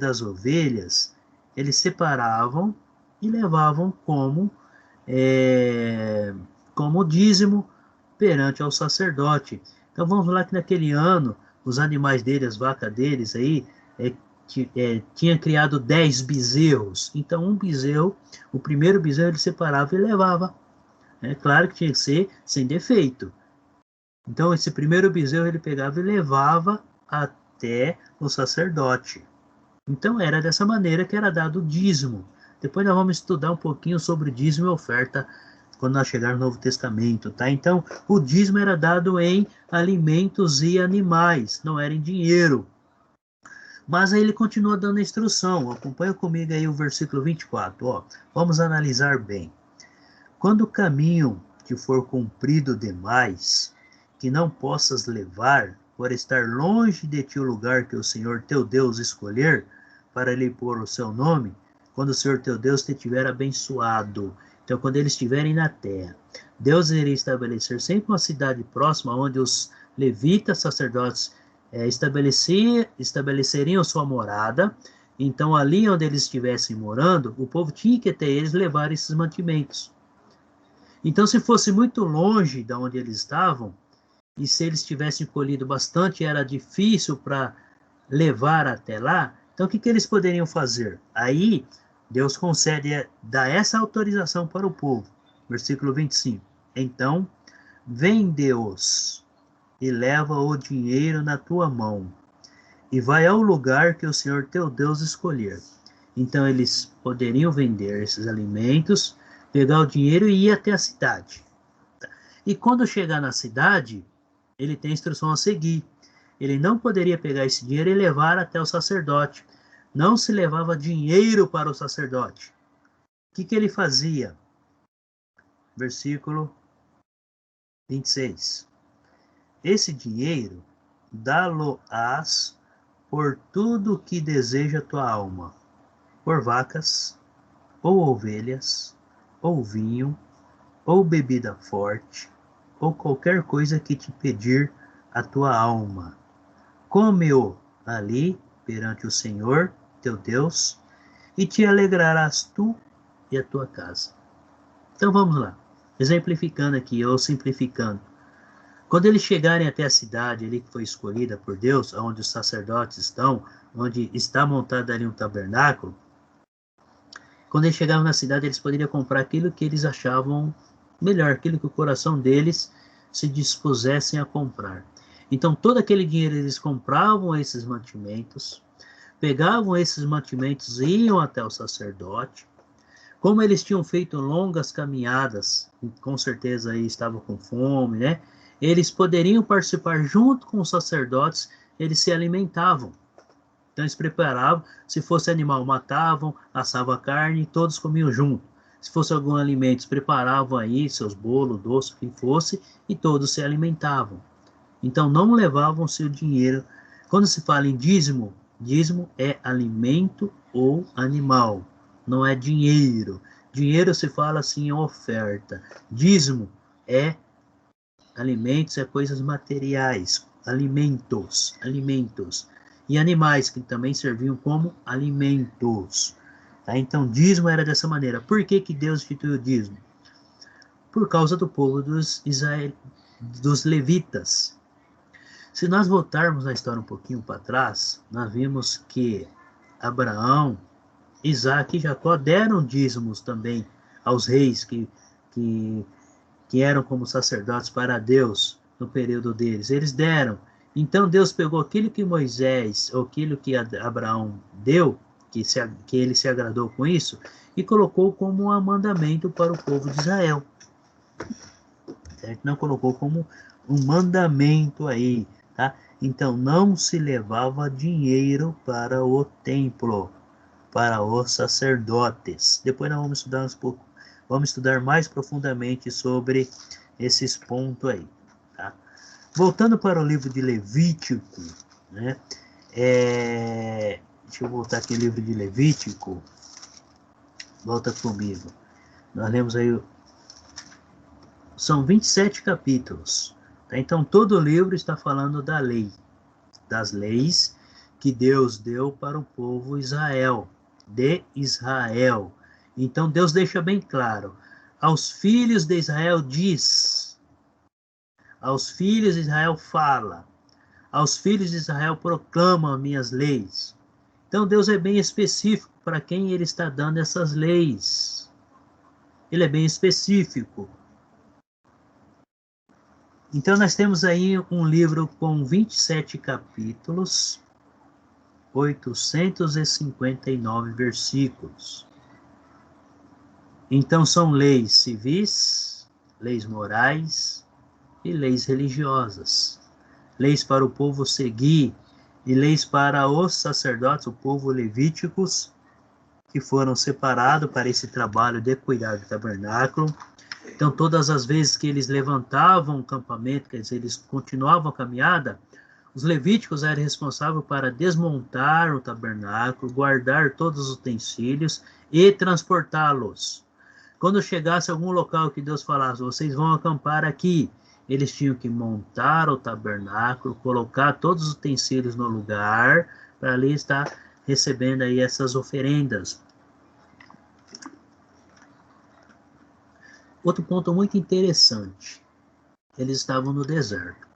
das ovelhas, eles separavam e levavam como dízimo perante ao sacerdote. Então vamos lá que naquele ano, os animais dele, as vacas deles aí, tinha criado 10 bezerros. Então um bezerro, o primeiro bezerro ele separava e levava. Claro que tinha que ser sem defeito. Então, esse primeiro bezerro ele pegava e levava até o sacerdote. Então, era dessa maneira que era dado o dízimo. Depois nós vamos estudar um pouquinho sobre dízimo e oferta quando nós chegarmos no Novo Testamento, tá? Então, o dízimo era dado em alimentos e animais, não era em dinheiro. Mas aí ele continua dando a instrução. Acompanha comigo aí o versículo 24. Ó. Vamos analisar bem. Quando o caminho te for comprido demais, que não possas levar, por estar longe de ti o lugar que o Senhor teu Deus escolher, para lhe pôr o seu nome, quando o Senhor teu Deus te tiver abençoado. Então, quando eles estiverem na terra, Deus iria estabelecer sempre uma cidade próxima, onde os levitas, sacerdotes, estabeleceriam sua morada. Então, ali onde eles estivessem morando, o povo tinha que até eles levar esses mantimentos. Então, se fosse muito longe de onde eles estavam, e se eles tivessem colhido bastante, era difícil para levar até lá, então o que eles poderiam fazer? Aí, Deus concede dar essa autorização para o povo. Versículo 25. Então, vende-os e leva o dinheiro na tua mão, e vai ao lugar que o Senhor teu Deus escolher. Então, eles poderiam vender esses alimentos, pegar o dinheiro e ir até a cidade. E quando chegar na cidade, ele tem instrução a seguir. Ele não poderia pegar esse dinheiro e levar até o sacerdote. Não se levava dinheiro para o sacerdote. O que ele fazia? Versículo 26. Esse dinheiro dá-lo-ás por tudo que deseja tua alma, por vacas, ou ovelhas, ou vinho, ou bebida forte, ou qualquer coisa que te pedir a tua alma. Come-o ali perante o Senhor, teu Deus, e te alegrarás tu e a tua casa. Então vamos lá, exemplificando aqui, ou simplificando. Quando eles chegarem até a cidade ali que foi escolhida por Deus, onde os sacerdotes estão, onde está montado ali um tabernáculo, quando eles chegavam na cidade, eles poderiam comprar aquilo que eles achavam melhor, aquilo que o coração deles se dispusessem a comprar. Então, todo aquele dinheiro eles compravam esses mantimentos, pegavam esses mantimentos e iam até o sacerdote. Como eles tinham feito longas caminhadas, com certeza aí estavam com fome, né? Eles poderiam participar junto com os sacerdotes, eles se alimentavam. Então eles preparavam, se fosse animal, matavam, assavam a carne e todos comiam junto. Se fosse algum alimento, eles preparavam aí seus bolos, doce, o que fosse, e todos se alimentavam. Então não levavam seu dinheiro. Quando se fala em dízimo, dízimo é alimento ou animal, não é dinheiro. Dinheiro se fala assim em oferta. Dízimo é alimentos, é coisas materiais, alimentos. E animais que também serviam como alimentos. Tá? Então, dízimo era dessa maneira. Por que Deus instituiu o dízimo? Por causa do povo dos levitas. Se nós voltarmos na história um pouquinho para trás, nós vimos que Abraão, Isaac e Jacó deram dízimos também aos reis que, que eram como sacerdotes para Deus no período deles. Eles deram. Então Deus pegou aquilo que Moisés, ou aquilo que Abraão deu, que ele se agradou com isso, e colocou como um mandamento para o povo de Israel. Certo? Não colocou como um mandamento aí, tá? Então não se levava dinheiro para o templo, para os sacerdotes. Depois nós vamos estudar vamos estudar mais profundamente sobre esses pontos aí, tá? Voltando para o livro de Levítico, né? Deixa eu voltar aqui o livro de Levítico. Volta comigo. Nós lemos aí, são 27 capítulos. Tá? Então todo o livro está falando da lei, das leis que Deus deu para o povo de Israel. Então Deus deixa bem claro, aos filhos de Israel diz, aos filhos de Israel fala, aos filhos de Israel proclama minhas leis. Então Deus é bem específico para quem ele está dando essas leis. Ele é bem específico. Então, nós temos aí um livro com 27 capítulos, 859 versículos. Então, são leis civis, leis morais e leis religiosas. Leis para o povo seguir e leis para os sacerdotes, o povo levíticos, que foram separados para esse trabalho de cuidar do tabernáculo. Então, todas as vezes que eles levantavam o campamento, quer dizer, eles continuavam a caminhada, os levíticos eram responsáveis para desmontar o tabernáculo, guardar todos os utensílios e transportá-los. Quando chegasse a algum local que Deus falasse, vocês vão acampar aqui, eles tinham que montar o tabernáculo, colocar todos os utensílios no lugar, para ali estar recebendo aí essas oferendas. Outro ponto muito interessante, eles estavam no deserto.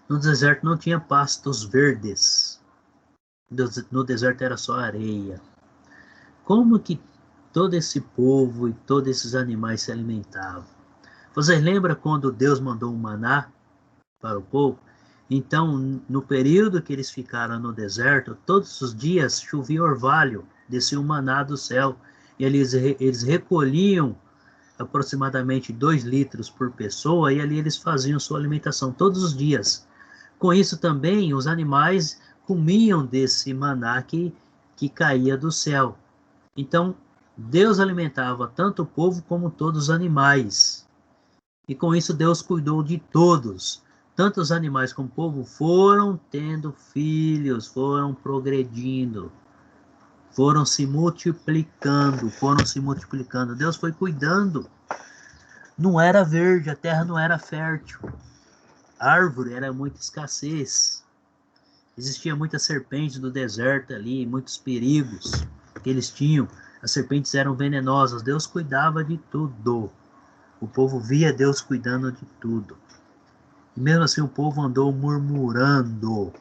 No deserto não tinha pastos verdes, no deserto era só areia. Como que todo esse povo e todos esses animais se alimentavam? Vocês lembram quando Deus mandou um maná para o povo? Então, no período que eles ficaram no deserto, todos os dias chovia orvalho, descia um maná do céu, e eles recolhiam aproximadamente 2 litros por pessoa, e ali eles faziam sua alimentação todos os dias. Com isso também, os animais comiam desse maná que caía do céu. Então, Deus alimentava tanto o povo como todos os animais. E com isso, Deus cuidou de todos. Tanto os animais como o povo foram tendo filhos, foram progredindo, foram se multiplicando. Deus foi cuidando. Não era verde, a terra não era fértil. A árvore era muita escassez. Existia muita serpente do deserto ali, muitos perigos que eles tinham. As serpentes eram venenosas. Deus cuidava de tudo. O povo via Deus cuidando de tudo. E mesmo assim o povo andou murmurando.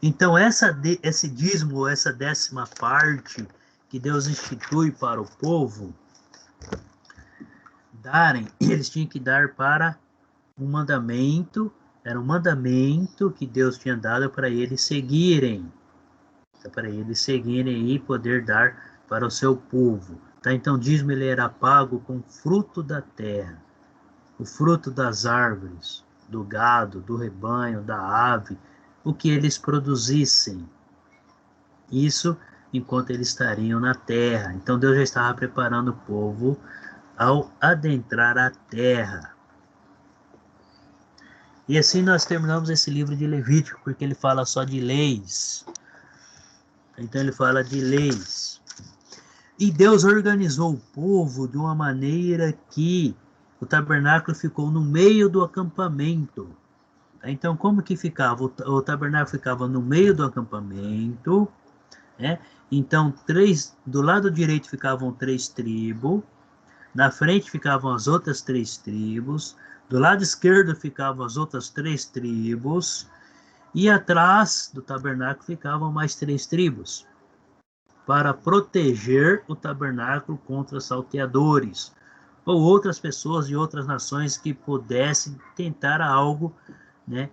Então esse dízimo, essa 10ª parte que Deus institui para o povo darem, eles tinham que dar para um mandamento. Era um mandamento que Deus tinha dado para eles seguirem. Para eles seguirem e poder dar para o seu povo. Tá? Então o dízimo ele era pago com fruto da terra, o fruto das árvores, do gado, do rebanho, da ave, o que eles produzissem. Isso enquanto eles estariam na terra. Então Deus já estava preparando o povo ao adentrar a terra. E assim nós terminamos esse livro de Levítico, porque ele fala só de leis. Então ele fala de leis. E Deus organizou o povo de uma maneira que o tabernáculo ficou no meio do acampamento. Então, como que ficava? O tabernáculo ficava no meio do acampamento, né? Então, do lado direito ficavam 3 tribos, na frente ficavam as outras 3 tribos, do lado esquerdo ficavam as outras 3 tribos, e atrás do tabernáculo ficavam mais 3 tribos, para proteger o tabernáculo contra salteadores, ou outras pessoas de outras nações que pudessem tentar algo, né,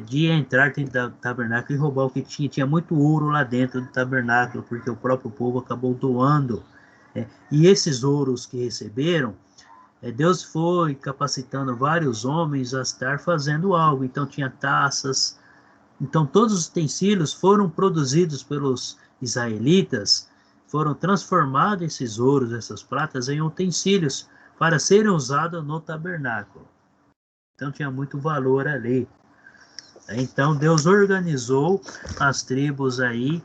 de entrar dentro do tabernáculo e roubar o que tinha. Tinha muito ouro lá dentro do tabernáculo, porque o próprio povo acabou doando. E esses ouros que receberam, Deus foi capacitando vários homens a estar fazendo algo. Então tinha taças. Então todos os utensílios foram produzidos pelos israelitas, foram transformados esses ouros, essas pratas, em utensílios para serem usados no tabernáculo. Então tinha muito valor ali. Então Deus organizou as tribos aí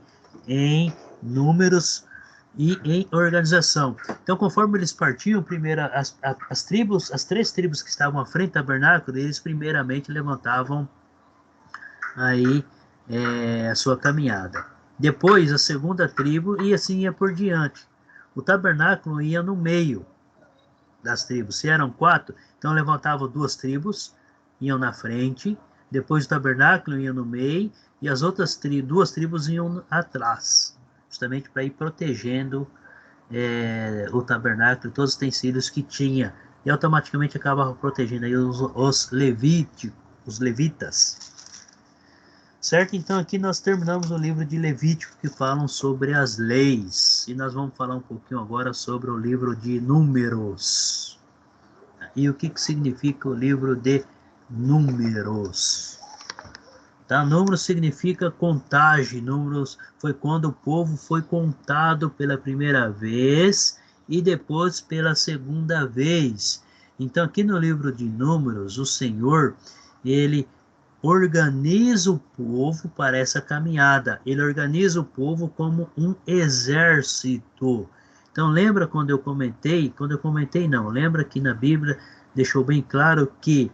em números e em organização. Então, conforme eles partiam, primeiro as 3 tribos que estavam à frente do tabernáculo, eles primeiramente levantavam aí a sua caminhada. Depois a segunda tribo, e assim ia por diante. O tabernáculo ia no meio das tribos. Se eram 4, então levantavam 2 tribos, iam na frente. Depois o tabernáculo ia no meio e as outras 2 tribos iam atrás, justamente para ir protegendo o tabernáculo e todos os utensílios que tinha e automaticamente acabava protegendo aí os levitas. Certo? Então aqui nós terminamos o livro de Levítico, que falam sobre as leis. E nós vamos falar um pouquinho agora sobre o livro de Números. E o que significa o livro de Números? Tá? Números significa contagem. Números foi quando o povo foi contado pela primeira vez e depois pela segunda vez. Então aqui no livro de Números, o Senhor, ele organiza o povo para essa caminhada. Ele organiza o povo como um exército. Então lembra quando eu comentei? Lembra que na Bíblia deixou bem claro que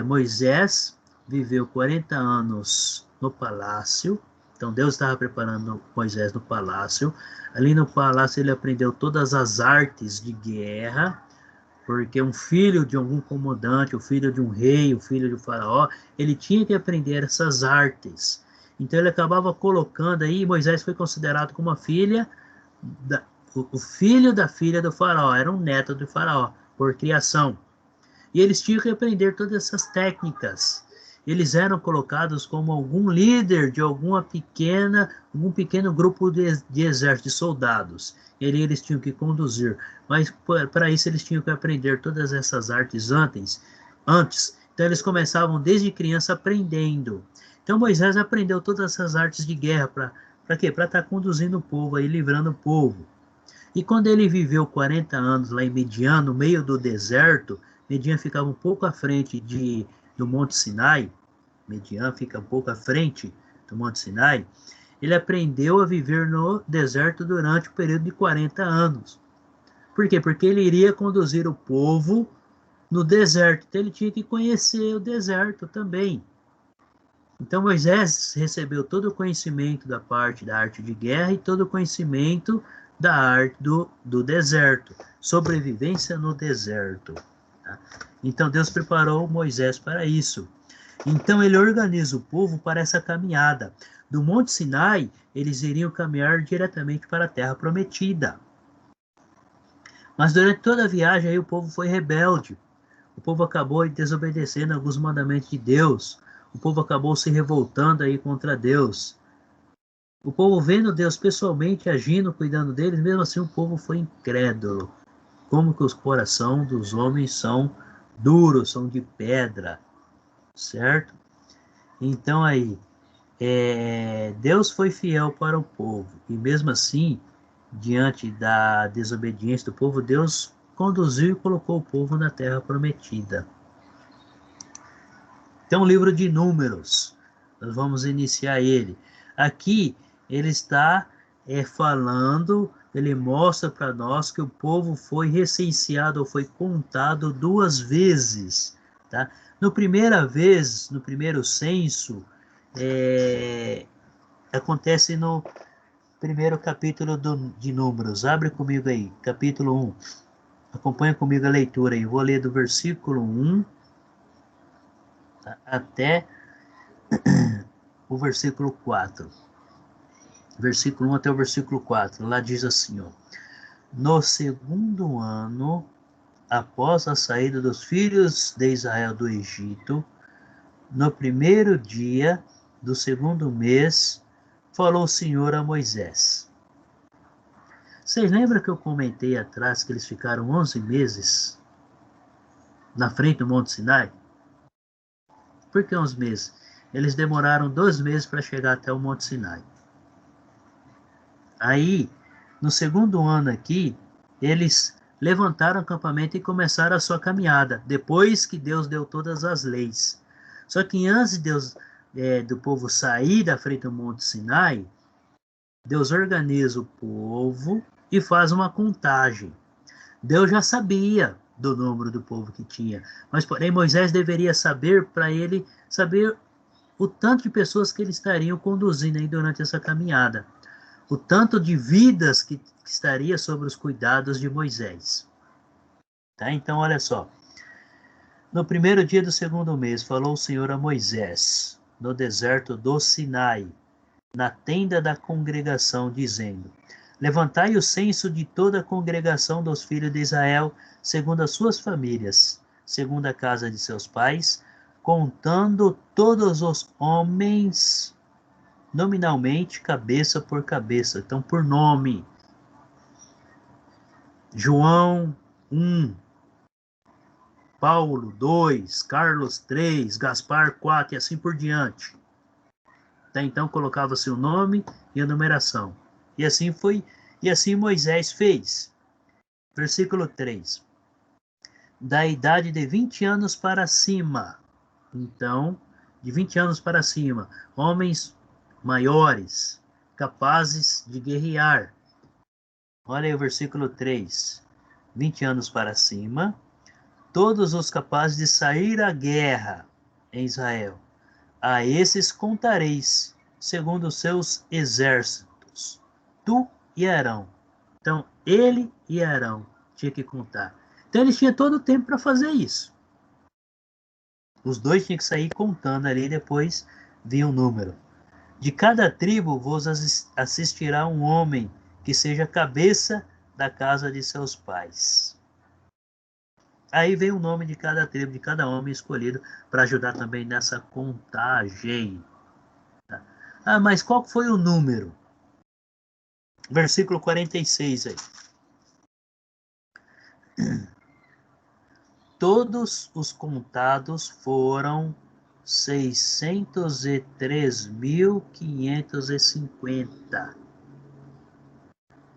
Moisés viveu 40 anos no palácio. Então Deus estava preparando Moisés no palácio. Ali no palácio ele aprendeu todas as artes de guerra, porque um filho de algum comandante, o filho de um rei, o filho de um faraó, ele tinha que aprender essas artes. Então ele acabava colocando aí, Moisés foi considerado como a filha, o filho da filha do faraó, era um neto do faraó, por criação. E eles tinham que aprender todas essas técnicas. Eles eram colocados como algum líder de algum pequeno grupo de exército, de soldados. Eles tinham que conduzir. Mas para isso eles tinham que aprender todas essas artes antes. Então eles começavam desde criança aprendendo. Então Moisés aprendeu todas essas artes de guerra. Para quê? Para estar conduzindo o povo, aí, livrando o povo. E quando ele viveu 40 anos lá em Midian, no meio do deserto, Midian ficava um pouco à frente do Monte Sinai. Midian fica um pouco à frente do Monte Sinai. Ele aprendeu a viver no deserto durante o período de 40 anos. Por quê? Porque ele iria conduzir o povo no deserto. Então ele tinha que conhecer o deserto também. Então Moisés recebeu todo o conhecimento da parte da arte de guerra e todo o conhecimento da arte do deserto. Sobrevivência no deserto. Tá? Então Deus preparou Moisés para isso. Então ele organiza o povo para essa caminhada. Do Monte Sinai, eles iriam caminhar diretamente para a Terra Prometida. Mas durante toda a viagem aí, o povo foi rebelde. O povo acabou desobedecendo alguns mandamentos de Deus. O povo acabou se revoltando aí contra Deus. O povo vendo Deus pessoalmente agindo, cuidando deles, mesmo assim o povo foi incrédulo. Como que os corações dos homens são duros, são de pedra, certo? Então aí, Deus foi fiel para o povo, e mesmo assim, diante da desobediência do povo, Deus conduziu e colocou o povo na terra prometida. Então, o livro de Números, nós vamos iniciar ele. Aqui, ele está falando, ele mostra para nós que o povo foi recenseado, ou foi contado 2 vezes. Tá? No primeiro censo, acontece no primeiro capítulo de Números. Abre comigo aí, capítulo 1. Acompanha comigo a leitura aí. Vou ler do versículo 1 até o versículo 4. Versículo 1 até o versículo 4. Lá diz assim, ó. No segundo ano, após a saída dos filhos de Israel do Egito, no primeiro dia do segundo mês, falou o Senhor a Moisés. Vocês lembram que eu comentei atrás que eles ficaram 11 meses na frente do Monte Sinai? Por que 11 meses? Eles demoraram 2 meses para chegar até o Monte Sinai. Aí, no segundo ano aqui, eles levantaram o acampamento e começaram a sua caminhada, depois que Deus deu todas as leis. Só que antes do povo sair da frente do Monte Sinai, Deus organiza o povo e faz uma contagem. Deus já sabia do número do povo que tinha, mas porém Moisés deveria saber, para ele saber o tanto de pessoas que eles estariam conduzindo aí durante essa caminhada, o tanto de vidas que estaria sobre os cuidados de Moisés. Tá? Então, olha só. No primeiro dia do segundo mês, falou o Senhor a Moisés, no deserto do Sinai, na tenda da congregação, dizendo: Levantai o censo de toda a congregação dos filhos de Israel, segundo as suas famílias, segundo a casa de seus pais, contando todos os homens nominalmente, cabeça por cabeça. Então, por nome. João 1, Paulo 2, Carlos 3, Gaspar 4 e assim por diante. Tá, então colocava-se o nome e a numeração. E assim foi, e assim Moisés fez. Versículo 3. Da idade de 20 anos para cima. Então, de 20 anos para cima, homens maiores, capazes de guerrear. Olha aí o versículo 3. 20 anos para cima, todos os capazes de sair à guerra em Israel. A esses contareis, segundo os seus exércitos, tu e Arão. Então, ele e Arão tinha que contar. Então, eles tinham todo o tempo para fazer isso. Os dois tinham que sair contando ali, depois vinha o número. De cada tribo vos assistirá um homem que seja cabeça da casa de seus pais. Aí vem o nome de cada tribo, de cada homem escolhido para ajudar também nessa contagem. Ah, mas qual foi o número? Versículo 46 aí. Todos os contados foram 603.550.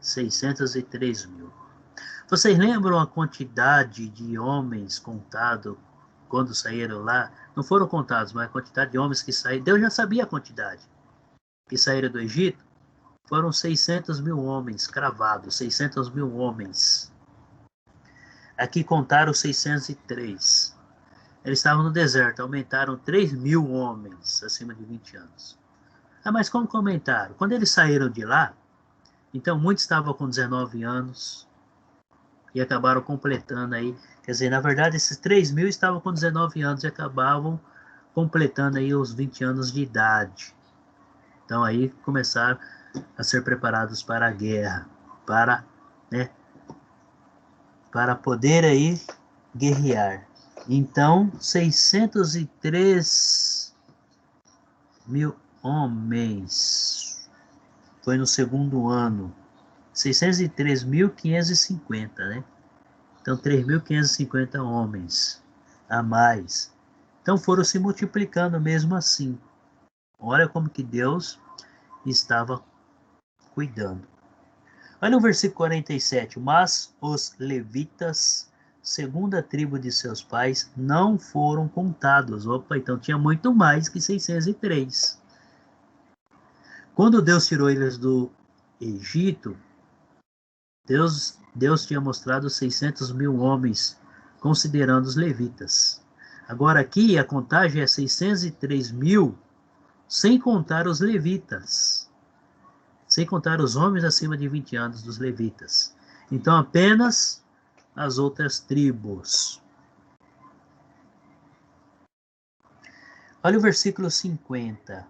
603 mil. Vocês lembram a quantidade de homens contados quando saíram lá? Não foram contados, mas a quantidade de homens que saíram. Deus já sabia a quantidade que saíram do Egito. Foram 600 mil homens cravados, 600 mil homens. Aqui contaram 603. Eles estavam no deserto, aumentaram 3 mil homens acima de 20 anos. Ah, mas como que aumentaram? Quando eles saíram de lá, então muitos estavam com 19 anos e acabaram completando aí. Quer dizer, na verdade, esses 3 mil estavam com 19 anos e acabavam completando aí os 20 anos de idade. Então aí começaram a ser preparados para a guerra, para, né, para poder aí guerrear. Então, 603 mil homens. Foi no segundo ano. 603.550, né? Então, 3.550 homens a mais. Então, foram se multiplicando mesmo assim. Olha como que Deus estava cuidando. Olha o versículo 47. Mas os levitas, segundo a tribo de seus pais, não foram contados. Opa, então tinha muito mais que 603. Quando Deus tirou eles do Egito, Deus tinha mostrado 600 mil homens, considerando os levitas. Agora aqui a contagem é 603 mil, sem contar os levitas. Sem contar os homens acima de 20 anos dos levitas. Então apenas as outras tribos. Olha o versículo 50.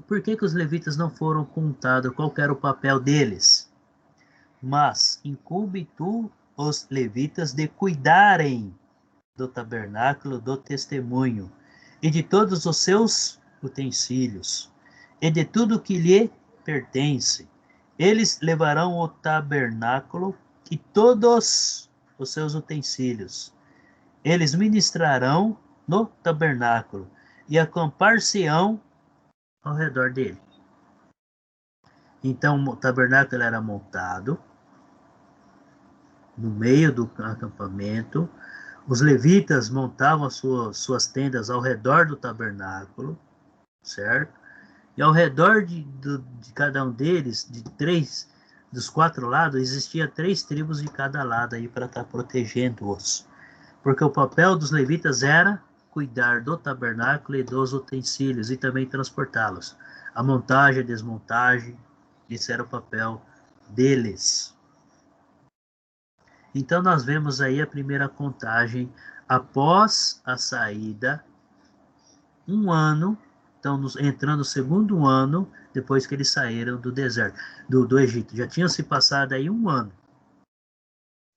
Por que os levitas não foram contados? Qual era o papel deles? Mas incumbe tu os levitas de cuidarem do tabernáculo do testemunho e de todos os seus utensílios e de tudo que lhe pertence. Eles levarão o tabernáculo e todos os seus utensílios. Eles ministrarão no tabernáculo e acampar-se-ão ao redor dele. Então o tabernáculo era montado no meio do acampamento. Os levitas montavam suas tendas ao redor do tabernáculo, certo? E ao redor de cada um deles, dos 4 lados, existia 3 tribos de cada lado aí para estar protegendo-os. Porque o papel dos levitas era cuidar do tabernáculo e dos utensílios e também transportá-los. A montagem, a desmontagem, esse era o papel deles. Então nós vemos aí a primeira contagem após a saída, um ano. estão entrando no segundo ano depois que eles saíram do deserto, do Egito. Já tinha se passado aí um ano.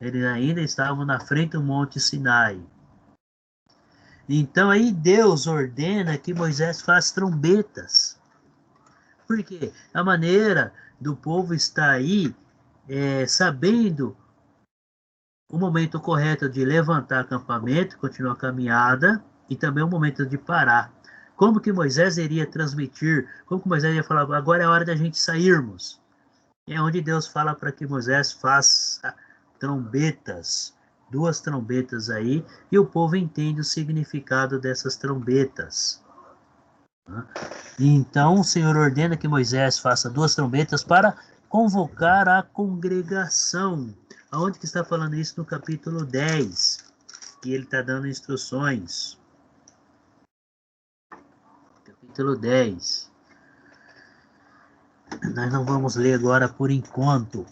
Eles ainda estavam na frente do Monte Sinai. Então aí Deus ordena que Moisés faça trombetas. Por quê? A maneira do povo estar aí sabendo o momento correto de levantar acampamento, continuar a caminhada, e também o momento de parar. Como que Moisés iria transmitir? Como que Moisés ia falar, agora é a hora da gente sairmos? É onde Deus fala para que Moisés faça trombetas, 2 trombetas aí, e o povo entende o significado dessas trombetas. Então o Senhor ordena que Moisés faça 2 trombetas para convocar a congregação. Aonde que está falando isso? No capítulo 10, que ele está dando instruções. Capítulo 10. Nós não vamos ler agora por enquanto.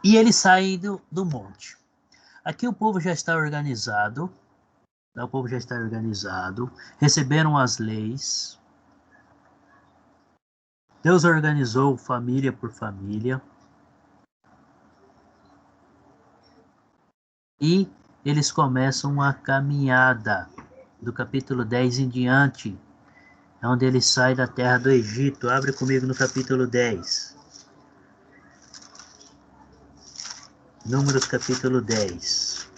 E eles saem do monte. Aqui o povo já está organizado. O povo já está organizado. Receberam as leis. Deus organizou família por família. E eles começam a caminhada. Do capítulo 10 em diante. É onde eles saem da terra do Egito. Abre comigo no capítulo 10. Números capítulo 10.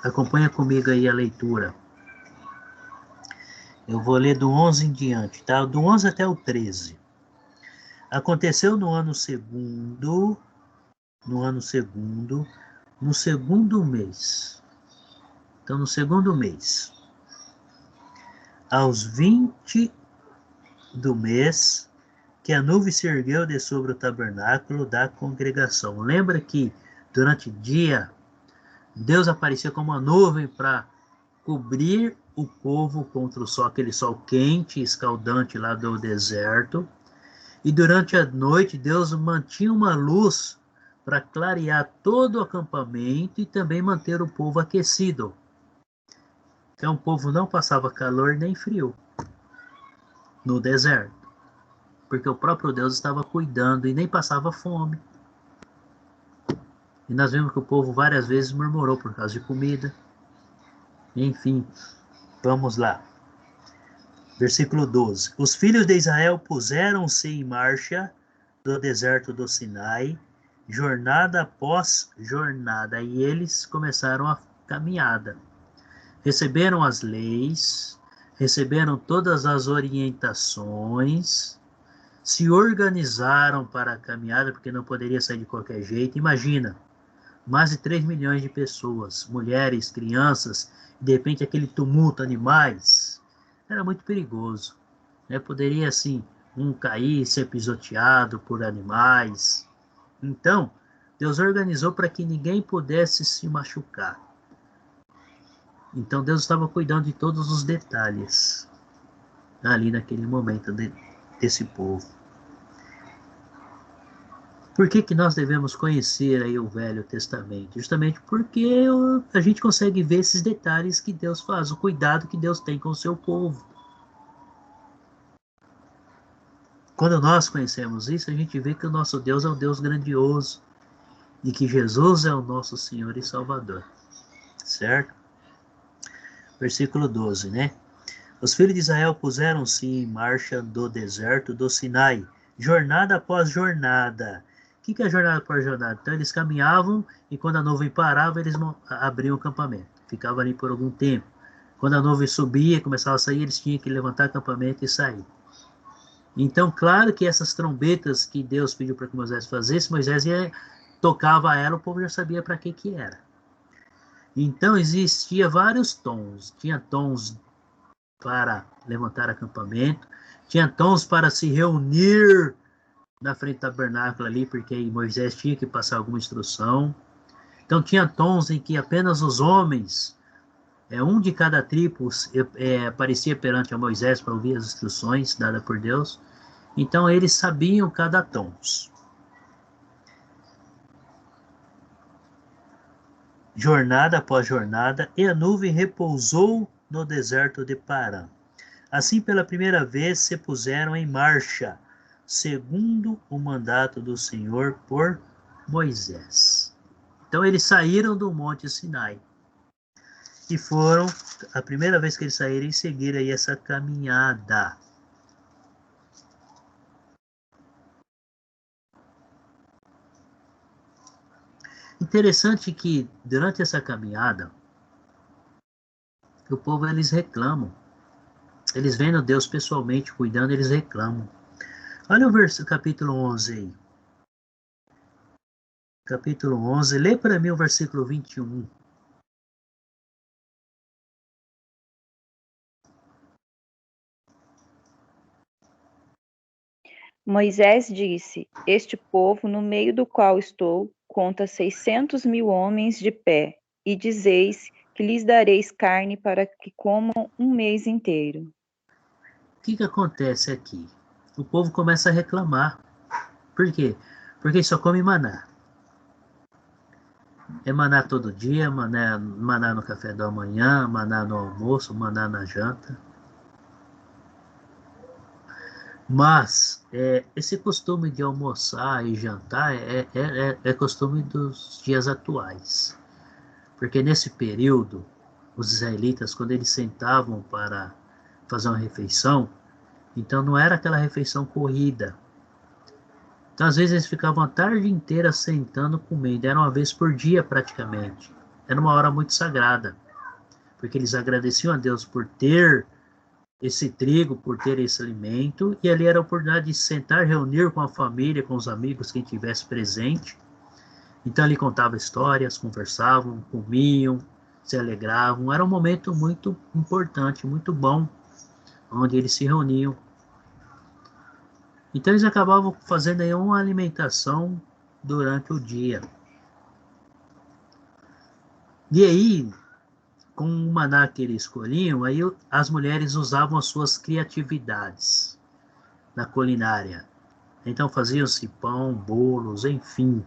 Acompanha comigo aí a leitura. Eu vou ler do 11 em diante, tá? Do 11 até o 13. Aconteceu no ano segundo, no segundo mês. Então, no segundo mês, aos 20 do mês, que a nuvem se ergueu de sobre o tabernáculo da congregação. Lembra que durante o dia, Deus aparecia como uma nuvem para cobrir o povo contra o sol, aquele sol quente, escaldante lá do deserto. E durante a noite, Deus mantinha uma luz para clarear todo o acampamento e também manter o povo aquecido. Então o povo não passava calor nem frio no deserto, porque o próprio Deus estava cuidando e nem passava fome. E nós vimos que o povo várias vezes murmurou por causa de comida. Enfim, vamos lá. Versículo 12. Os filhos de Israel puseram-se em marcha do deserto do Sinai, jornada após jornada, e eles começaram a caminhada. Receberam as leis, receberam todas as orientações, se organizaram para a caminhada, porque não poderia sair de qualquer jeito. Imagina, mais de 3 milhões de pessoas, mulheres, crianças, e de repente aquele tumulto, animais. Era muito perigoso. Poderia, assim, um cair, ser pisoteado por animais. Então, Deus organizou para que ninguém pudesse se machucar. Então, Deus estava cuidando de todos os detalhes ali naquele momento desse povo. Por que nós devemos conhecer aí o Velho Testamento? Justamente porque a gente consegue ver esses detalhes que Deus faz, o cuidado que Deus tem com o seu povo. Quando nós conhecemos isso, a gente vê que o nosso Deus é um Deus grandioso e que Jesus é o nosso Senhor e Salvador. Certo? Versículo 12, né? Os filhos de Israel puseram-se em marcha do deserto do Sinai, jornada após jornada. O que é jornada após jornada? Então eles caminhavam e quando a nuvem parava, eles abriam o acampamento. Ficavam ali por algum tempo. Quando a nuvem subia, começava a sair, eles tinham que levantar o acampamento e sair. Então, claro que essas trombetas que Deus pediu para que Moisés fizesse, Moisés tocava ela, o povo já sabia para que era. Então, existia vários tons. Tinha tons para levantar acampamento, tinha tons para se reunir na frente do tabernáculo ali, porque Moisés tinha que passar alguma instrução. Então, tinha tons em que apenas os homens, um de cada tribo, aparecia perante a Moisés para ouvir as instruções dadas por Deus. Então, eles sabiam cada tom. jornada após jornada, e a nuvem repousou no deserto de Parã. Assim, pela primeira vez, se puseram em marcha, segundo o mandato do Senhor por Moisés. Então, eles saíram do Monte Sinai e foram, a primeira vez que eles saíram, e seguiram aí essa caminhada. Interessante que, durante essa caminhada, o povo, eles reclamam. Eles vendo Deus pessoalmente cuidando, eles reclamam. Olha o capítulo 11 aí. Capítulo 11, lê para mim o versículo 21. Moisés disse: Este povo, no meio do qual estou, conta 600.000 homens de pé, e dizeis que lhes dareis carne para que comam um mês inteiro. O que acontece aqui? O povo começa a reclamar. Por quê? Porque só come maná. É maná todo dia, maná no café da manhã, maná no almoço, maná na janta. Mas esse costume de almoçar e jantar é costume dos dias atuais. Porque nesse período, os israelitas, quando eles sentavam para fazer uma refeição, então não era aquela refeição corrida. Então, às vezes, eles ficavam a tarde inteira sentando, comendo. Era uma vez por dia, praticamente. Era uma hora muito sagrada. Porque eles agradeciam a Deus por ter esse trigo, por ter esse alimento. E ali era a oportunidade de sentar, reunir com a família, com os amigos, quem tivesse presente. Então, ali contava histórias, conversavam, comiam, se alegravam. Era um momento muito importante, muito bom, onde eles se reuniam. Então eles acabavam fazendo aí uma alimentação durante o dia. E aí, com o maná que eles escolhiam, aí as mulheres usavam as suas criatividades na culinária. Então faziam-se pão, bolos, enfim.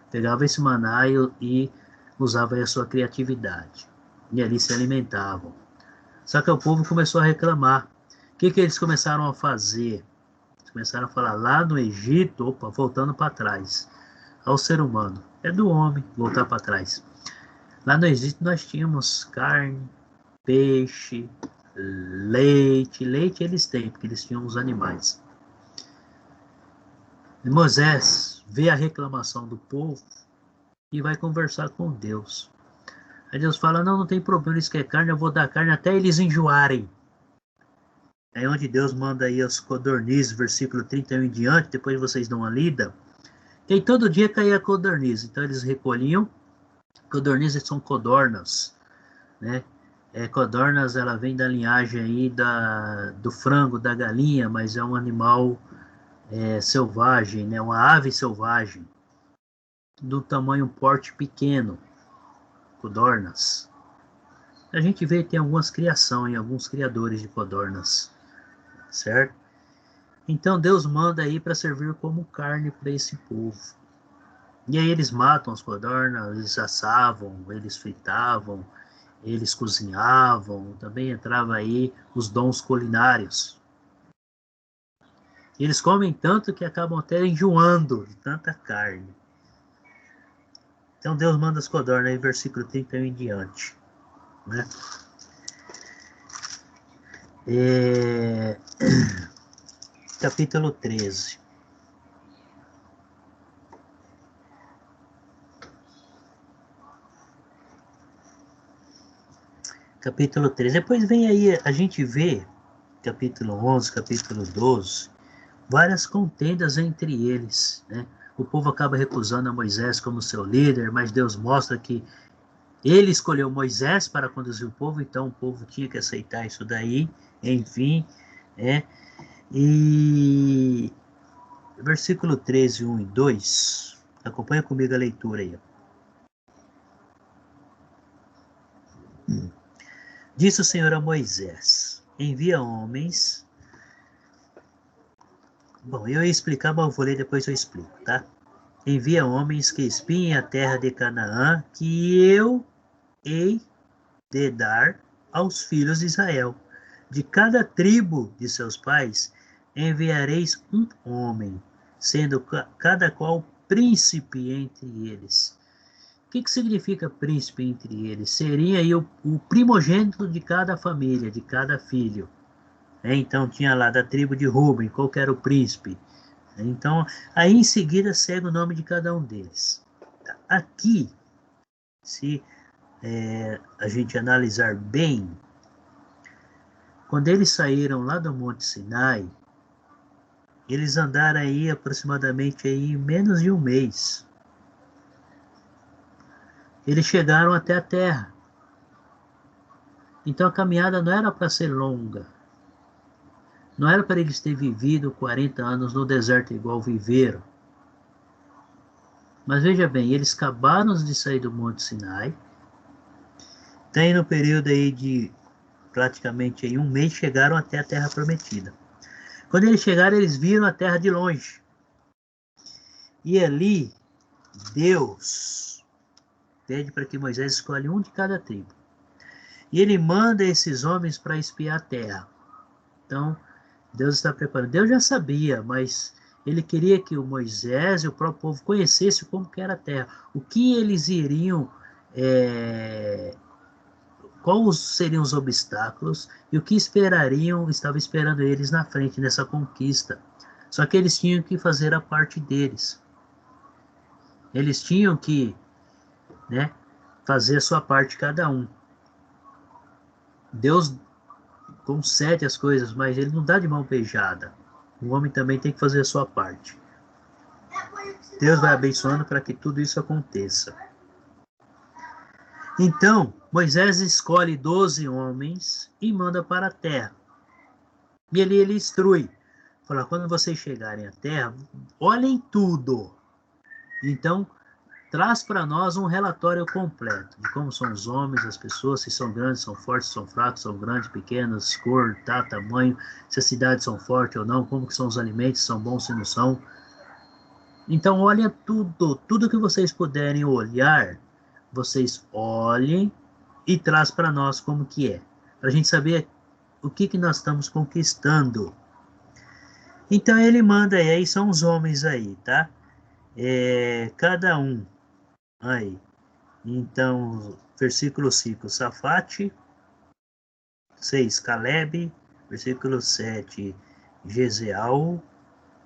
Pegava esse maná e usava aí a sua criatividade. E ali se alimentavam. Só que o povo começou a reclamar. O que eles começaram a fazer? Começaram a falar lá no Egito, opa, voltando para trás, ao ser humano. É do homem voltar para trás. Lá no Egito nós tínhamos carne, peixe, leite. Leite eles têm, porque eles tinham os animais. E Moisés vê a reclamação do povo e vai conversar com Deus. Aí Deus fala, não tem problema, eles querem carne, eu vou dar carne até eles enjoarem. É onde Deus manda aí os codornizes, versículo 31 em diante, depois vocês dão uma lida. E todo dia caía codorniz, então eles recolhiam. Codornizes são codornas, né? Codornas, ela vem da linhagem aí do frango, da galinha, mas é um animal selvagem, né? Uma ave selvagem, do tamanho porte pequeno, codornas. A gente vê que tem algumas criações, alguns criadores de codornas, certo? Então Deus manda aí para servir como carne para esse povo. E aí eles matam as codornas, eles assavam, eles fritavam, eles cozinhavam, também entrava aí os dons culinários. E eles comem tanto que acabam até enjoando de tanta carne. Então Deus manda as codornas aí, versículo 31 em diante. Né? Capítulo 13. Capítulo 13. Depois vem aí, a gente vê, capítulo 11, capítulo 12, várias contendas entre eles, né? O povo acaba recusando a Moisés como seu líder, mas Deus mostra que ele escolheu Moisés para conduzir o povo, então o povo tinha que aceitar isso daí, enfim, né? E versículo 13, 1 e 2, acompanha comigo a leitura aí. Disse o Senhor a Moisés, envia homens. Bom, eu ia explicar, mas eu vou ler, depois eu explico, tá? envia homens que espiem a terra de Canaã, que eu hei de dar aos filhos de Israel. De cada tribo de seus pais enviareis um homem, sendo cada qual príncipe entre eles. O que significa príncipe entre eles? Seria aí o primogênito de cada família, de cada filho. Então tinha lá da tribo de Ruben, qual que era o príncipe. Então, aí em seguida segue o nome de cada um deles. Aqui, se a gente analisar bem, quando eles saíram lá do Monte Sinai, eles andaram aí aproximadamente aí menos de um mês. Eles chegaram até a terra. Então a caminhada não era para ser longa. Não era para eles terem vivido 40 anos no deserto igual viveram. Mas veja bem, eles acabaram de sair do Monte Sinai. Tem no período aí de praticamente aí um mês, chegaram até a Terra Prometida. Quando eles chegaram, eles viram a terra de longe. E ali, Deus pede para que Moisés escolha um de cada tribo. E ele manda esses homens para espiar a terra. Então, Deus está preparando. Deus já sabia, mas ele queria que o Moisés e o próprio povo conhecessem como que era a terra. O que eles iriam... quais seriam os obstáculos e o que estava esperando eles na frente nessa conquista. Só que eles tinham que fazer a parte deles. Eles tinham que, né, fazer a sua parte cada um. Deus concede as coisas, mas ele não dá de mão beijada. O homem também tem que fazer a sua parte. Deus vai abençoando para que tudo isso aconteça. Então, Moisés escolhe 12 homens e manda para a terra. E ali ele instrui. Fala, quando vocês chegarem à terra, olhem tudo. Então, traz para nós um relatório completo de como são os homens, as pessoas, se são grandes, são fortes, são fracos, são grandes, pequenos, cor, tamanho, se as cidades são fortes ou não, como que são os alimentos, se são bons, se não são. Então, olhem tudo que vocês puderem olhar, vocês olhem e traz para nós como que é, para a gente saber o que nós estamos conquistando. Então ele manda aí, são os homens aí, tá? Cada um aí. Então, versículo 5, Safate, 6, Caleb, versículo 7, Jezeal,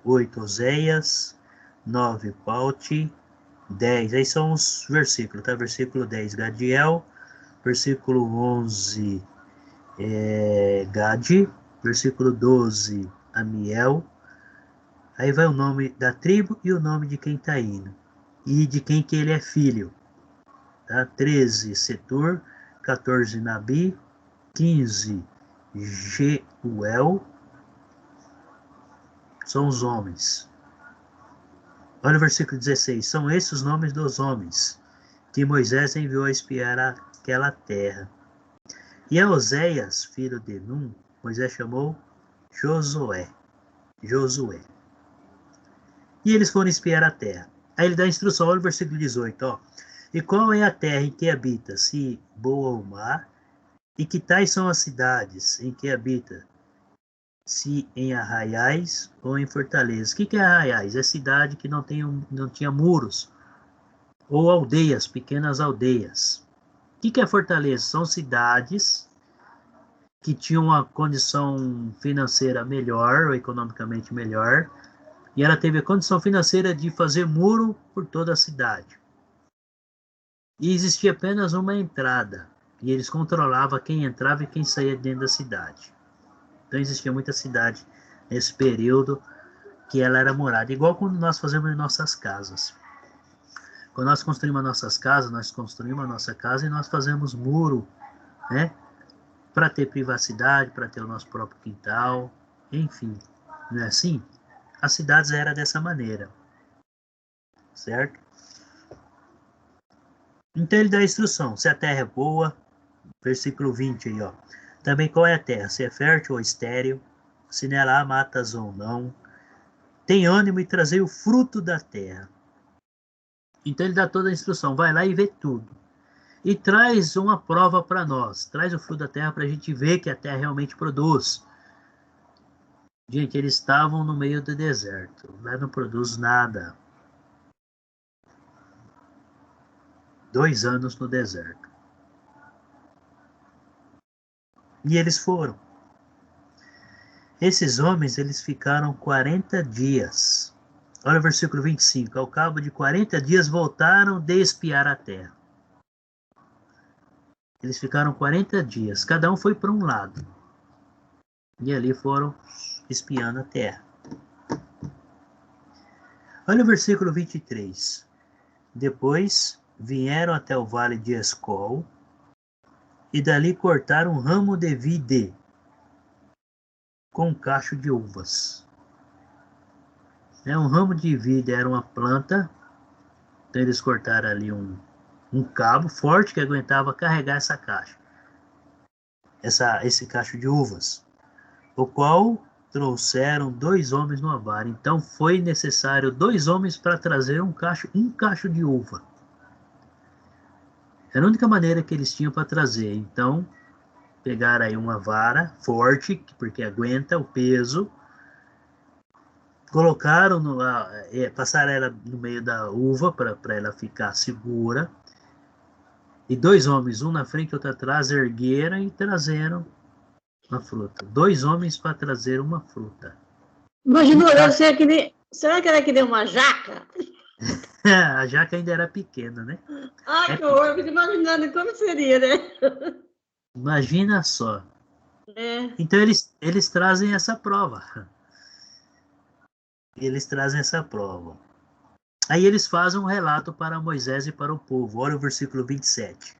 8, Oséias, 9, Paute, 10, aí são os versículos, tá? Versículo 10, Gadiel, versículo 11, Gade, versículo 12, Amiel, aí vai o nome da tribo e o nome de quem está indo, e de quem que ele é filho, tá? 13, Setur, 14, Nabi, 15, Jeuel, são os homens. Olha o versículo 16, são esses os nomes dos homens que Moisés enviou a espiar aquela terra. E a Oséias, filho de Num, Moisés chamou Josué. E eles foram espiar a terra. Aí ele dá a instrução, olha o versículo 18, ó. E qual é a terra em que habita, se boa ou má? E que tais são as cidades em que habita, se em arraiais ou em fortalezas? O que é arraiais? É cidade que não tinha muros, ou aldeias, pequenas aldeias. O que é fortaleza? São cidades que tinham uma condição financeira melhor, ou economicamente melhor, e ela teve a condição financeira de fazer muro por toda a cidade. E existia apenas uma entrada, e eles controlavam quem entrava e quem saía dentro da cidade. Então existia muita cidade nesse período que ela era morada, igual quando nós fazemos em nossas casas. Quando nós construímos nossas casas, nós construímos a nossa casa e nós fazemos muro, né? Para ter privacidade, para ter o nosso próprio quintal, enfim, não é assim? As cidades eram dessa maneira, certo? Então ele dá a instrução, se a terra é boa, versículo 20 aí, ó. Também qual é a terra, se é fértil ou estéril, se nela há matas ou não. Tem ânimo e trazei o fruto da terra. Então ele dá toda a instrução, vai lá e vê tudo. E traz uma prova para nós, traz o fruto da terra para a gente ver que a terra realmente produz. Gente, eles estavam no meio do deserto, lá não produz nada. 2 anos no deserto. E eles foram. Esses homens, eles ficaram 40 dias. Olha o versículo 25. Ao cabo de 40 dias voltaram de espiar a terra. Eles ficaram 40 dias. Cada um foi para um lado. E ali foram espiando a terra. Olha o versículo 23. Depois vieram até o vale de Escol e dali cortaram um ramo de vide com um cacho de uvas. Um ramo de vide era uma planta, então eles cortaram ali um cabo forte que aguentava carregar essa caixa, esse cacho de uvas, o qual trouxeram 2 homens numa vara. Então foi necessário 2 homens para trazer um cacho de uva. Era a única maneira que eles tinham para trazer. Então pegaram aí uma vara forte, porque aguenta o peso, colocaram, passaram ela no meio da uva para ela ficar segura. E 2 homens, um na frente e outro atrás, ergueram e trazeram uma fruta. 2 homens para trazer uma fruta. Imagina, será que era que nem uma jaca? A jaca ainda era pequena, né? Ai, que horror, eu fico imaginando como seria, né? Imagina só. É. Então eles trazem essa prova. Eles trazem essa prova. Aí eles fazem um relato para Moisés e para o povo. Olha o versículo 27.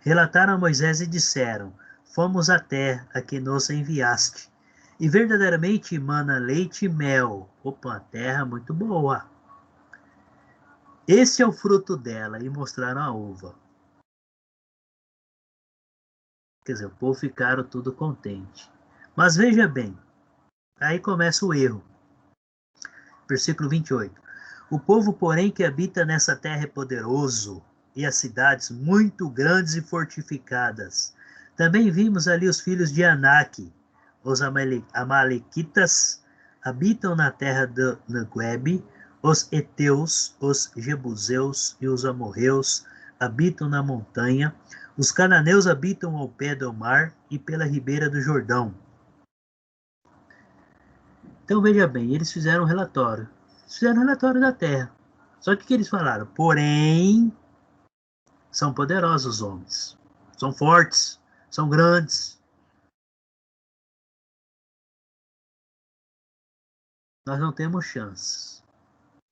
Relataram a Moisés e disseram: fomos à terra a que nos enviaste, e verdadeiramente mana leite e mel. Opa, a terra muito boa. Esse é o fruto dela, e mostraram a uva. Quer dizer, o povo ficaram tudo contente. Mas veja bem, aí começa o erro. Versículo 28. O povo, porém, que habita nessa terra é poderoso, e as cidades muito grandes e fortificadas. Também vimos ali os filhos de Anak, os amalequitas, habitam na terra do Negueb, os heteus, os jebuseus e os amorreus habitam na montanha, os cananeus habitam ao pé do mar e pela ribeira do Jordão. Então veja bem, eles fizeram um relatório. Fizeram um relatório da terra. Só que o que eles falaram? Porém, são poderosos os homens. São fortes, são grandes. Nós não temos chances.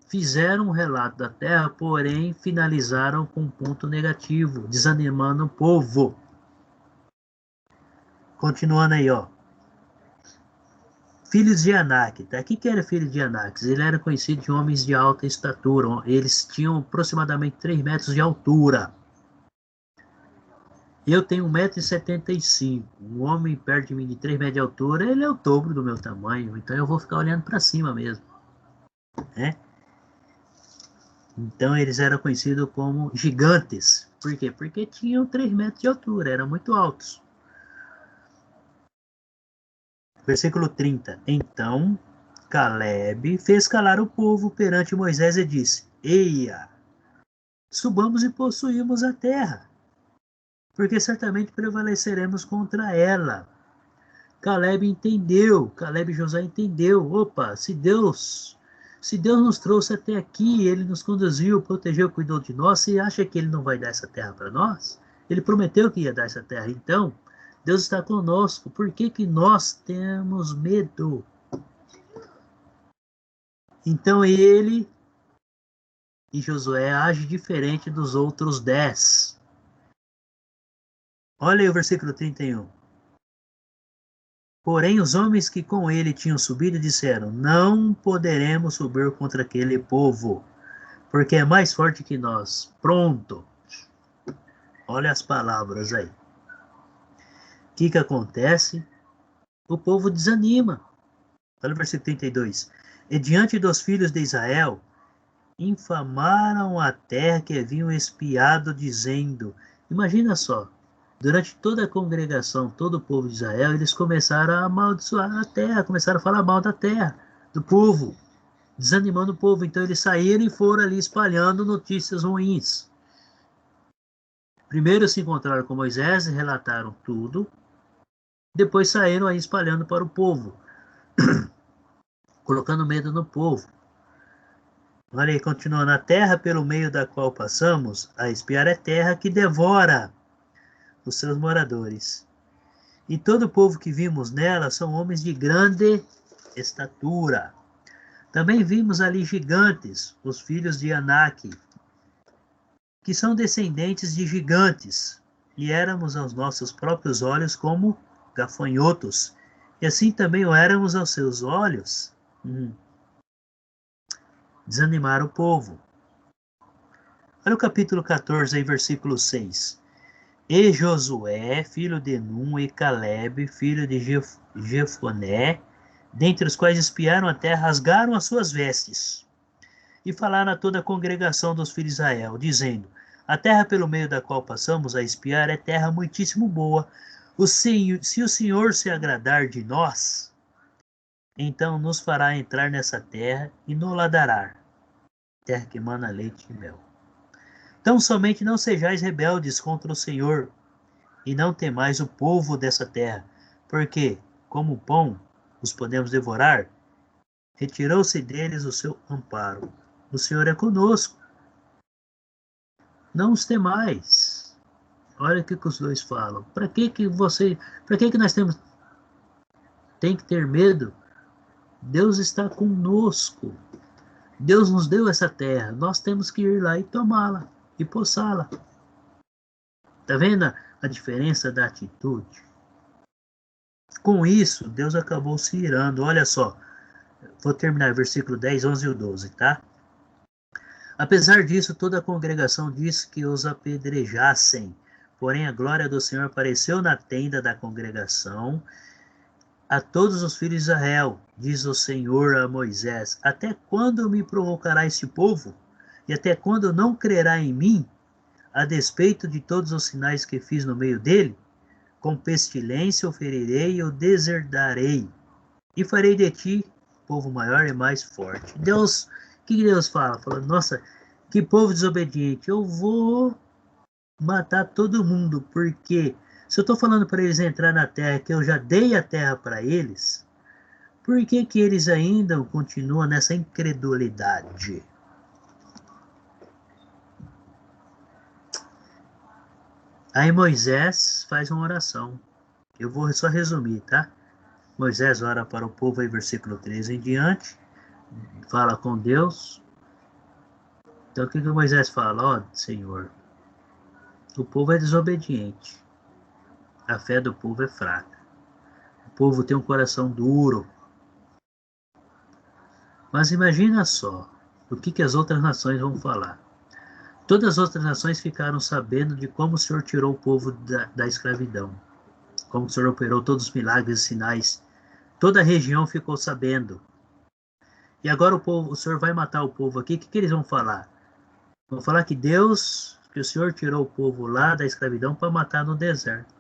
Fizeram um relato da terra, porém finalizaram com um ponto negativo, desanimando o povo. Continuando aí, ó. Filhos de Anak, tá? O que era filho de Anak? Ele era conhecido de homens de alta estatura. Eles tinham aproximadamente 3 metros de altura. Eu tenho 1,75 m. Um homem perto de mim de 3 metros de altura, ele é o dobro do meu tamanho. Então eu vou ficar olhando para cima mesmo, né? Então eles eram conhecidos como gigantes. Por quê? Porque tinham 3 metros de altura, eram muito altos. Versículo 30. Então Caleb fez calar o povo perante Moisés e disse: Eia, subamos e possuímos a terra, porque certamente prevaleceremos contra ela. Caleb entendeu, Caleb e Josué entendeu. Opa, se Deus nos trouxe até aqui, ele nos conduziu, protegeu, cuidou de nós, você acha que ele não vai dar essa terra para nós? Ele prometeu que ia dar essa terra. Então, Deus está conosco. Por que que nós temos medo? Então ele e Josué agem diferente dos outros 10. Olha aí o versículo 31. Porém, os homens que com ele tinham subido disseram: não poderemos subir contra aquele povo, porque é mais forte que nós. Pronto. Olha as palavras aí. O que acontece? O povo desanima. Olha o versículo 32. E diante dos filhos de Israel, infamaram a terra que haviam espiado, dizendo... Imagina só, durante toda a congregação, todo o povo de Israel, eles começaram a amaldiçoar a terra, começaram a falar mal da terra, do povo, desanimando o povo. Então eles saíram e foram ali espalhando notícias ruins. Primeiro se encontraram com Moisés e relataram tudo. Depois saíram aí espalhando para o povo, colocando medo no povo. Olha aí, continuando. A terra pelo meio da qual passamos a espiar é terra que devora os seus moradores. E todo o povo que vimos nela são homens de grande estatura. Também vimos ali gigantes, os filhos de Anak, que são descendentes de gigantes, e éramos aos nossos próprios olhos como gafanhotos, e assim também o éramos aos seus olhos. Desanimar o povo. Olha o capítulo 14, aí, versículo 6. E Josué, filho de Num, e Caleb, filho de Jefoné, dentre os quais espiaram a terra, rasgaram as suas vestes e falaram a toda a congregação dos filhos de Israel, dizendo: a terra pelo meio da qual passamos a espiar é terra muitíssimo boa. Se o Senhor se agradar de nós, então nos fará entrar nessa terra e nos dará, terra que emana leite e mel. Então somente não sejais rebeldes contra o Senhor, e não temais o povo dessa terra, porque, como pão, os podemos devorar. Retirou-se deles o seu amparo. O Senhor é conosco. Não os temais. Olha o que os dois falam. Para que nós tem que ter medo? Deus está conosco. Deus nos deu essa terra. Nós temos que ir lá e tomá-la e poçá-la. Tá vendo a diferença da atitude? Com isso, Deus acabou se irando. Olha só, vou terminar versículo 10, 11 e o 12, tá? Apesar disso, toda a congregação disse que os apedrejassem. Porém, a glória do Senhor apareceu na tenda da congregação a todos os filhos de Israel. Diz o Senhor a Moisés: até quando me provocará este povo? E até quando não crerá em mim, a despeito de todos os sinais que fiz no meio dele? Com pestilência o ferirei e o deserdarei, e farei de ti povo maior e mais forte. Deus, o que Deus fala? Fala, nossa, que povo desobediente, eu vou matar todo mundo, porque se eu estou falando para eles entrar na terra, que eu já dei a terra para eles, por que que eles ainda continuam nessa incredulidade? Aí Moisés faz uma oração. Eu vou só resumir, tá? Moisés ora para o povo aí, versículo 13 em diante, fala com Deus. Então o que Moisés fala? Ó, Senhor, o povo é desobediente, a fé do povo é fraca, o povo tem um coração duro. Mas imagina só, o que as outras nações vão falar. Todas as outras nações ficaram sabendo de como o Senhor tirou o povo da escravidão, como o Senhor operou todos os milagres e sinais. Toda a região ficou sabendo. E agora o Senhor vai matar o povo aqui, o que eles vão falar? Vão falar que o Senhor tirou o povo lá da escravidão para matar no deserto.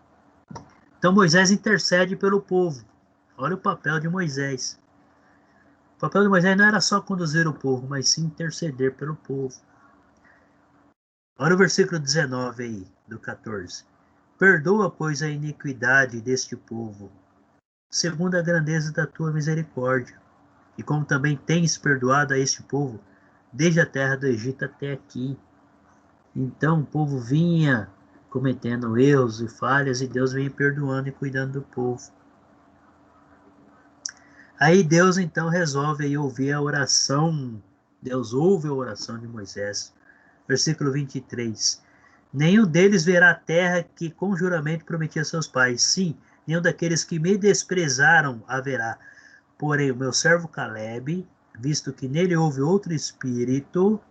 Então Moisés intercede pelo povo. Olha o papel de Moisés. O papel de Moisés não era só conduzir o povo, mas sim interceder pelo povo. Olha o versículo 19 aí, do 14. Perdoa, pois, a iniquidade deste povo, segundo a grandeza da tua misericórdia, e como também tens perdoado a este povo, desde a terra do Egito até aqui. Então o povo vinha cometendo erros e falhas, e Deus vinha perdoando e cuidando do povo. Aí Deus então resolve aí ouvir a oração. Deus ouve a oração de Moisés. Versículo 23. Nenhum deles verá a terra que com juramento prometi a seus pais. Sim, nenhum daqueles que me desprezaram haverá. Porém, o meu servo Caleb, visto que nele houve outro espírito,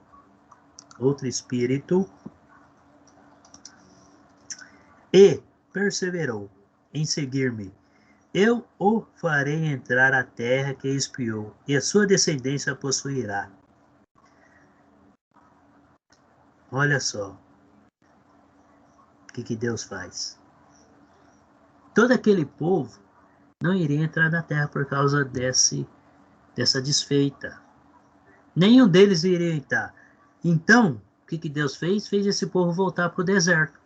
e perseverou em seguir-me, eu o farei entrar à terra que espiou, e a sua descendência a possuirá. Olha só o que Deus faz. Todo aquele povo não iria entrar na terra por causa dessa desfeita. Nenhum deles iria entrar. Então, o que Deus fez? Fez esse povo voltar para o deserto.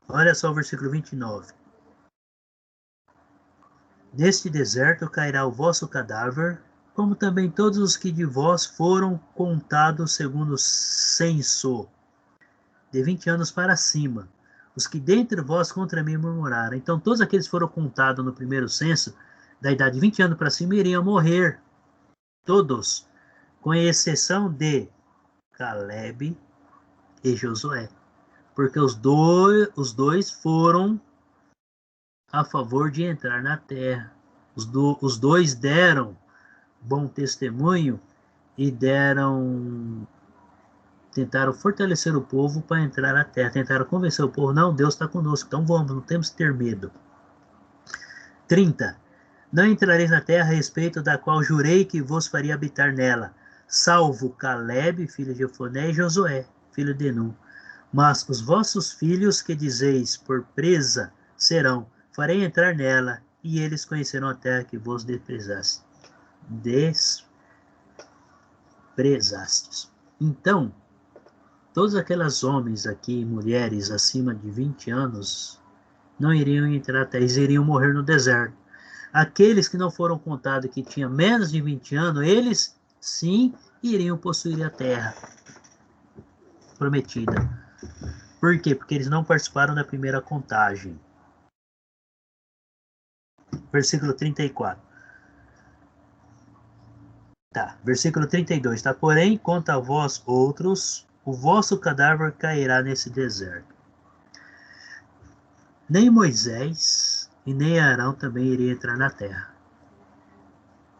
Olha só o versículo 29. Neste deserto cairá o vosso cadáver, como também todos os que de vós foram contados segundo o censo, de 20 anos para cima, os que dentre vós contra mim murmuraram. Então todos aqueles que foram contados no primeiro censo, da idade de 20 anos para cima, iriam morrer. Todos, com exceção de Caleb e Josué. Porque os dois foram a favor de entrar na terra. Os dois deram bom testemunho e tentaram fortalecer o povo para entrar na terra. Tentaram convencer o povo, não, Deus está conosco, então vamos, não temos que ter medo. 30. Não entrareis na terra a respeito da qual jurei que vos faria habitar nela, salvo Caleb, filho de Jefoné, e Josué, filho de Nun. Mas os vossos filhos que dizeis por presa serão, farei entrar nela, e eles conhecerão a terra que vos desprezastes. Então, todos aqueles homens aqui, mulheres acima de 20 anos, não iriam entrar na terra, eles iriam morrer no deserto. Aqueles que não foram contados que tinham menos de 20 anos, eles sim iriam possuir a terra prometida. Por quê? Porque eles não participaram da primeira contagem. Versículo 34. Tá, versículo 32. Tá, porém, quanto a vós outros, o vosso cadáver cairá nesse deserto. Nem Moisés e nem Arão também iriam entrar na terra.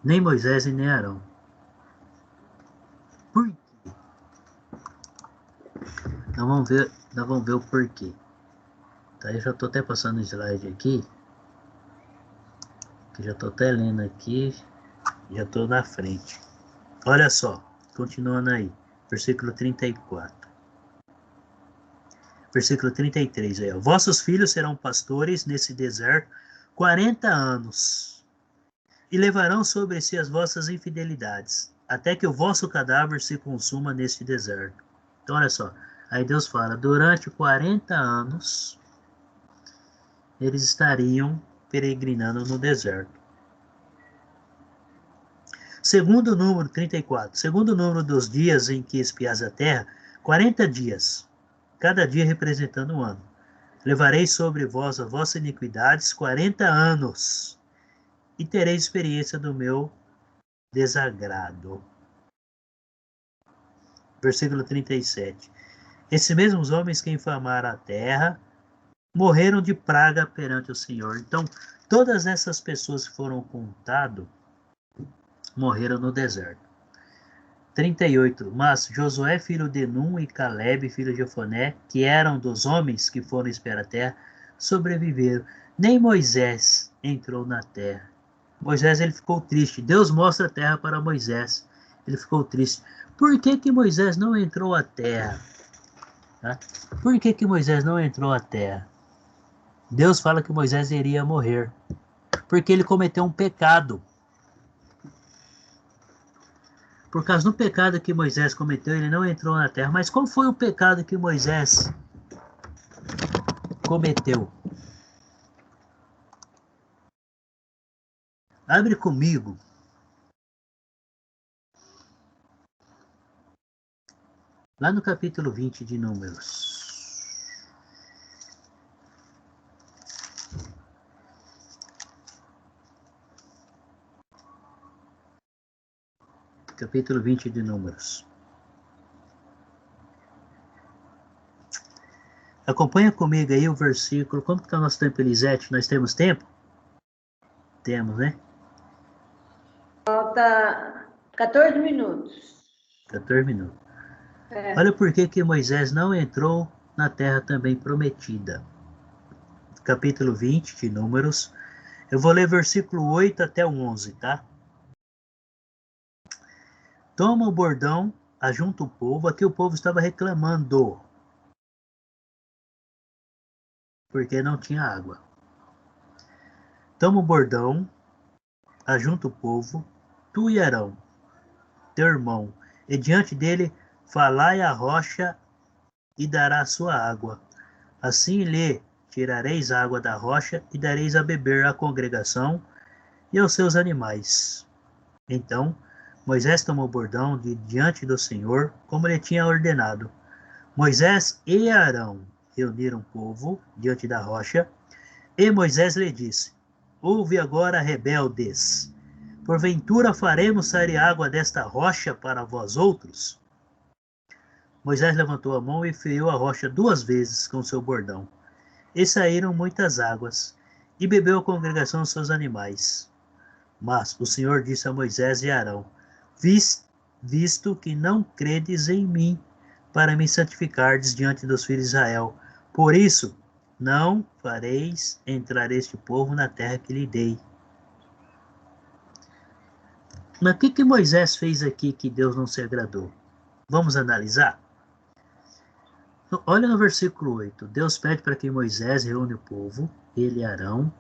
Nem Moisés e nem Arão. Por quê? Nós vamos ver o porquê. Tá, eu já estou até passando o slide aqui. Que já estou até lendo aqui. Já estou na frente. Olha só, continuando aí. Versículo 34. Versículo 33. Aí, ó. Vossos filhos serão pastores nesse deserto 40 anos. E levarão sobre si as vossas infidelidades, até que o vosso cadáver se consuma neste deserto. Então, olha só. Aí Deus fala, durante 40 anos, eles estariam peregrinando no deserto. Segundo o número 34, segundo o número dos dias em que espias a terra, 40 dias, cada dia representando um ano. Levarei sobre vós as vossas iniquidades 40 anos, e tereis experiência do meu desagrado. Versículo 37. Esses mesmos homens que infamaram a terra morreram de praga perante o Senhor. Então, todas essas pessoas que foram contadas morreram no deserto. 38. Mas Josué, filho de Nun, e Caleb, filho de Jefoné, que eram dos homens que foram espiar a terra, sobreviveram. Nem Moisés entrou na terra. Moisés ele ficou triste. Deus mostra a terra para Moisés. Ele ficou triste. Por que Moisés não entrou à terra? Tá? Por que Moisés não entrou à terra? Deus fala que Moisés iria morrer. Porque ele cometeu um pecado. Por causa do pecado que Moisés cometeu, ele não entrou na terra. Mas qual foi o pecado que Moisés cometeu? Abre comigo. Lá no capítulo 20 de Números. Capítulo 20 de Números. Acompanha comigo aí o versículo. Como que está o nosso tempo, Elisete? Nós temos tempo? Temos, né? Falta 14 minutos. 14 minutos. É. Olha por que Moisés não entrou na terra também prometida. Capítulo 20 de Números. Eu vou ler versículo 8 até o 11, tá? Toma o bordão, ajunta o povo. Aqui o povo estava reclamando, porque não tinha água. Toma o bordão, ajunta o povo, tu e Arão, teu irmão, e diante dele falai a rocha e dará a sua água. Assim lhe tirareis água da rocha e dareis a beber à congregação e aos seus animais. Então Moisés tomou o bordão de diante do Senhor, como lhe tinha ordenado. Moisés e Arão reuniram o povo diante da rocha, e Moisés lhe disse: Ouve agora, rebeldes, porventura faremos sair água desta rocha para vós outros? Moisés levantou a mão e feriu a rocha 2 vezes com seu bordão. E saíram muitas águas, e bebeu a congregação os seus animais. Mas o Senhor disse a Moisés e Arão: Visto que não credes em mim, para me santificardes diante dos filhos de Israel, por isso não fareis entrar este povo na terra que lhe dei. Mas o que Moisés fez aqui que Deus não se agradou? Vamos analisar? Olha no versículo 8. Deus pede para que Moisés reúne o povo, ele e Arão.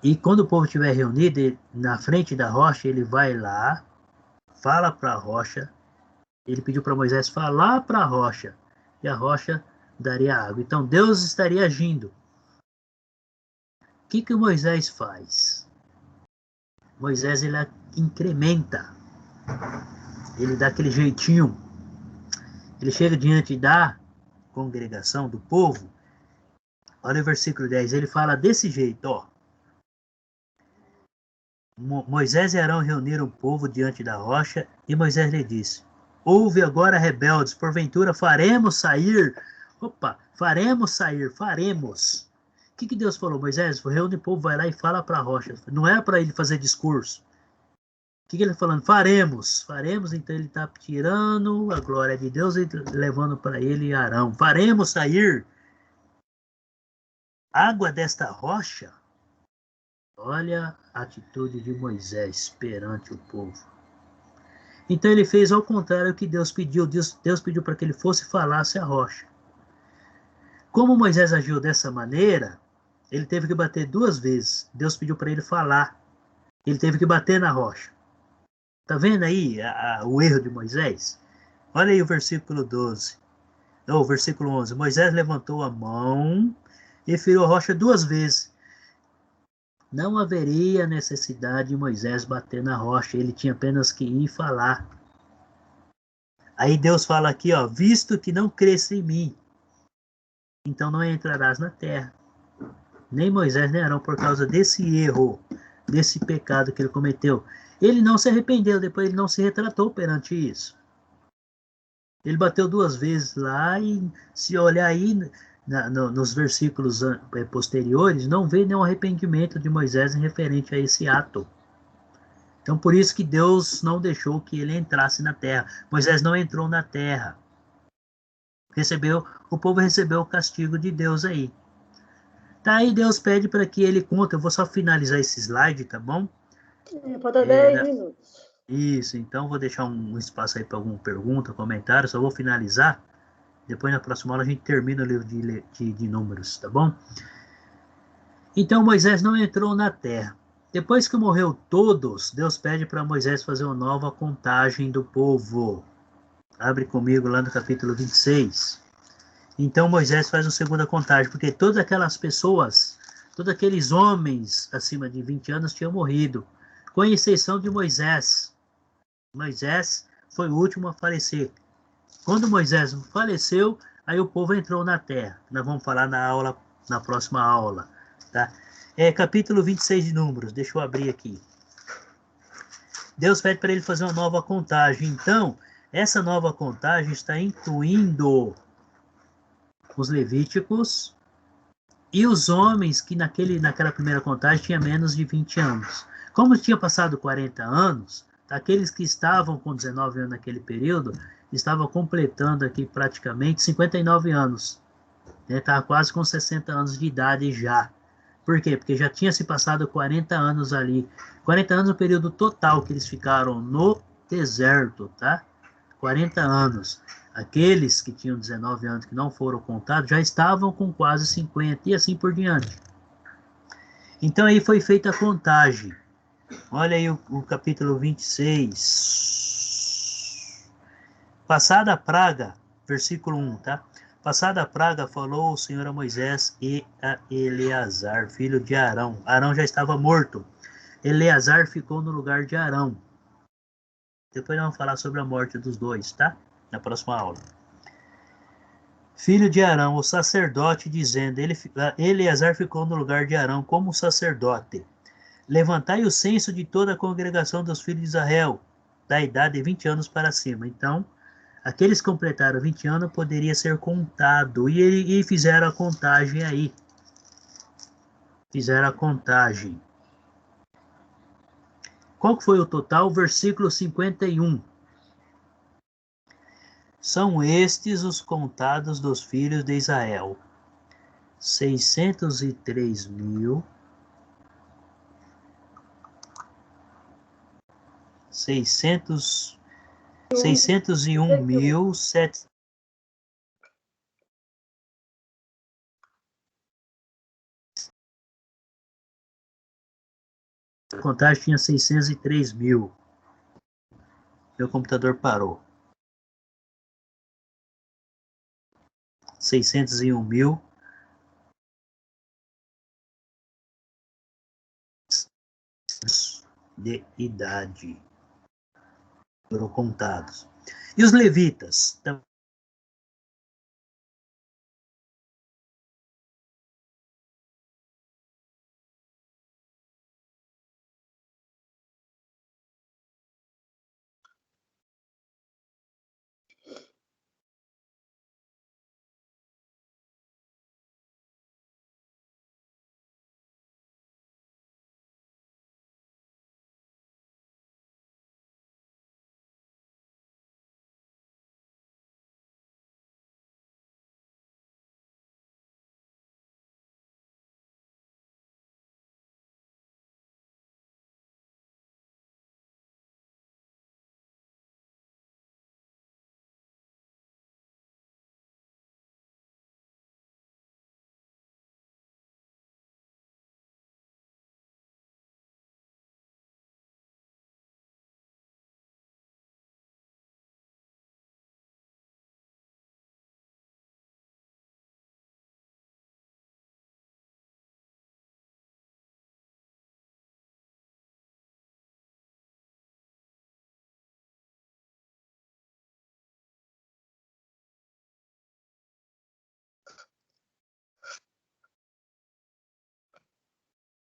E quando o povo estiver reunido, na frente da rocha, ele vai lá, fala para a rocha. Ele pediu para Moisés falar para a rocha, e a rocha daria água. Então Deus estaria agindo. O que Moisés faz? Moisés, ele incrementa. Ele dá aquele jeitinho. Ele chega diante da congregação, do povo. Olha o versículo 10. Ele fala desse jeito, ó. Moisés e Arão reuniram o povo diante da rocha, e Moisés lhe disse: Ouve agora, rebeldes, porventura faremos sair. Faremos. O que Deus falou? Moisés, reúne o povo, vai lá e fala para a rocha. Não era para ele fazer discurso. O que ele está falando? Faremos, então ele está tirando a glória de Deus e levando para ele Arão. Faremos sair água desta rocha? Olha a atitude de Moisés perante o povo. Então ele fez ao contrário do que Deus pediu. Deus pediu para que ele fosse e falasse a rocha. Como Moisés agiu dessa maneira, ele teve que bater 2 vezes. Deus pediu para ele falar. Ele teve que bater na rocha. Está vendo aí o erro de Moisés? Olha aí o versículo 12. O versículo 11. Moisés levantou a mão e feriu a rocha 2 vezes. Não haveria necessidade de Moisés bater na rocha. Ele tinha apenas que ir falar. Aí Deus fala aqui, ó, visto que não cresce em mim, então não entrarás na terra. Nem Moisés nem Arão, por causa desse erro, desse pecado que ele cometeu. Ele não se arrependeu, depois ele não se retratou perante isso. Ele bateu 2 vezes lá e, se olhar aí nos versículos posteriores, não vê nenhum arrependimento de Moisés em referente a esse ato. Então, por isso que Deus não deixou que ele entrasse na terra. Moisés não entrou na terra. O povo recebeu o castigo de Deus aí. Tá, aí Deus pede para que ele conte. Eu vou só finalizar esse slide, tá bom? Falta 10 minutos. Isso, então vou deixar um espaço aí para alguma pergunta, comentário, só vou finalizar. Depois na próxima aula a gente termina o livro de Números, tá bom? Então Moisés não entrou na terra. Depois que morreu todos, Deus pede para Moisés fazer uma nova contagem do povo. Abre comigo lá no capítulo 26. Então Moisés faz uma segunda contagem, porque todas aquelas pessoas, todos aqueles homens acima de 20 anos tinham morrido, com exceção de Moisés. Moisés foi o último a falecer. Quando Moisés faleceu, aí o povo entrou na terra. Nós vamos falar na próxima aula. Tá? Capítulo 26 de Números. Deixa eu abrir aqui. Deus pede para ele fazer uma nova contagem. Então, essa nova contagem está incluindo os levíticos e os homens que naquela primeira contagem tinham menos de 20 anos. Como tinha passado 40 anos, aqueles que estavam com 19 anos naquele período, estavam completando aqui praticamente 59 anos. Estava quase com 60 anos de idade já. Por quê? Porque já tinha se passado 40 anos ali. 40 anos no período total que eles ficaram no deserto, tá? 40 anos. Aqueles que tinham 19 anos que não foram contados já estavam com quase 50 e assim por diante. Então aí foi feita a contagem. Olha aí o capítulo 26. Passada a praga, versículo 1, tá? Passada a praga, falou o Senhor a Moisés e a Eleazar, filho de Arão. Arão já estava morto. Eleazar ficou no lugar de Arão. Depois nós vamos falar sobre a morte dos dois, tá? Na próxima aula. Filho de Arão, o sacerdote, dizendo, Eleazar ficou no lugar de Arão como sacerdote. Levantai o censo de toda a congregação dos filhos de Israel, da idade de 20 anos para cima. Então, aqueles que completaram 20 anos poderia ser contado. E fizeram a contagem aí. Fizeram a contagem. Qual que foi o total? Versículo 51. São estes os contados dos filhos de Israel. 603.000. 601.700. A contagem tinha 603.000. Meu computador parou. 601.000 de idade foram contados. E os levitas?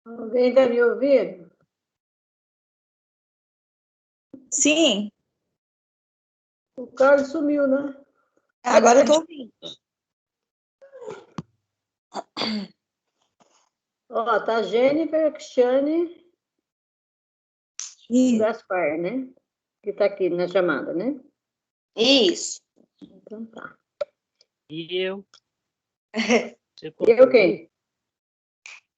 Alguém está me ouvindo? Sim, O Carlos sumiu, né? agora eu estou ouvindo. Ó, tá Jennifer, Cristiane e Isso. Gaspar, né? Que está aqui na chamada, né? Isso. Então tá. E eu? Eu quem?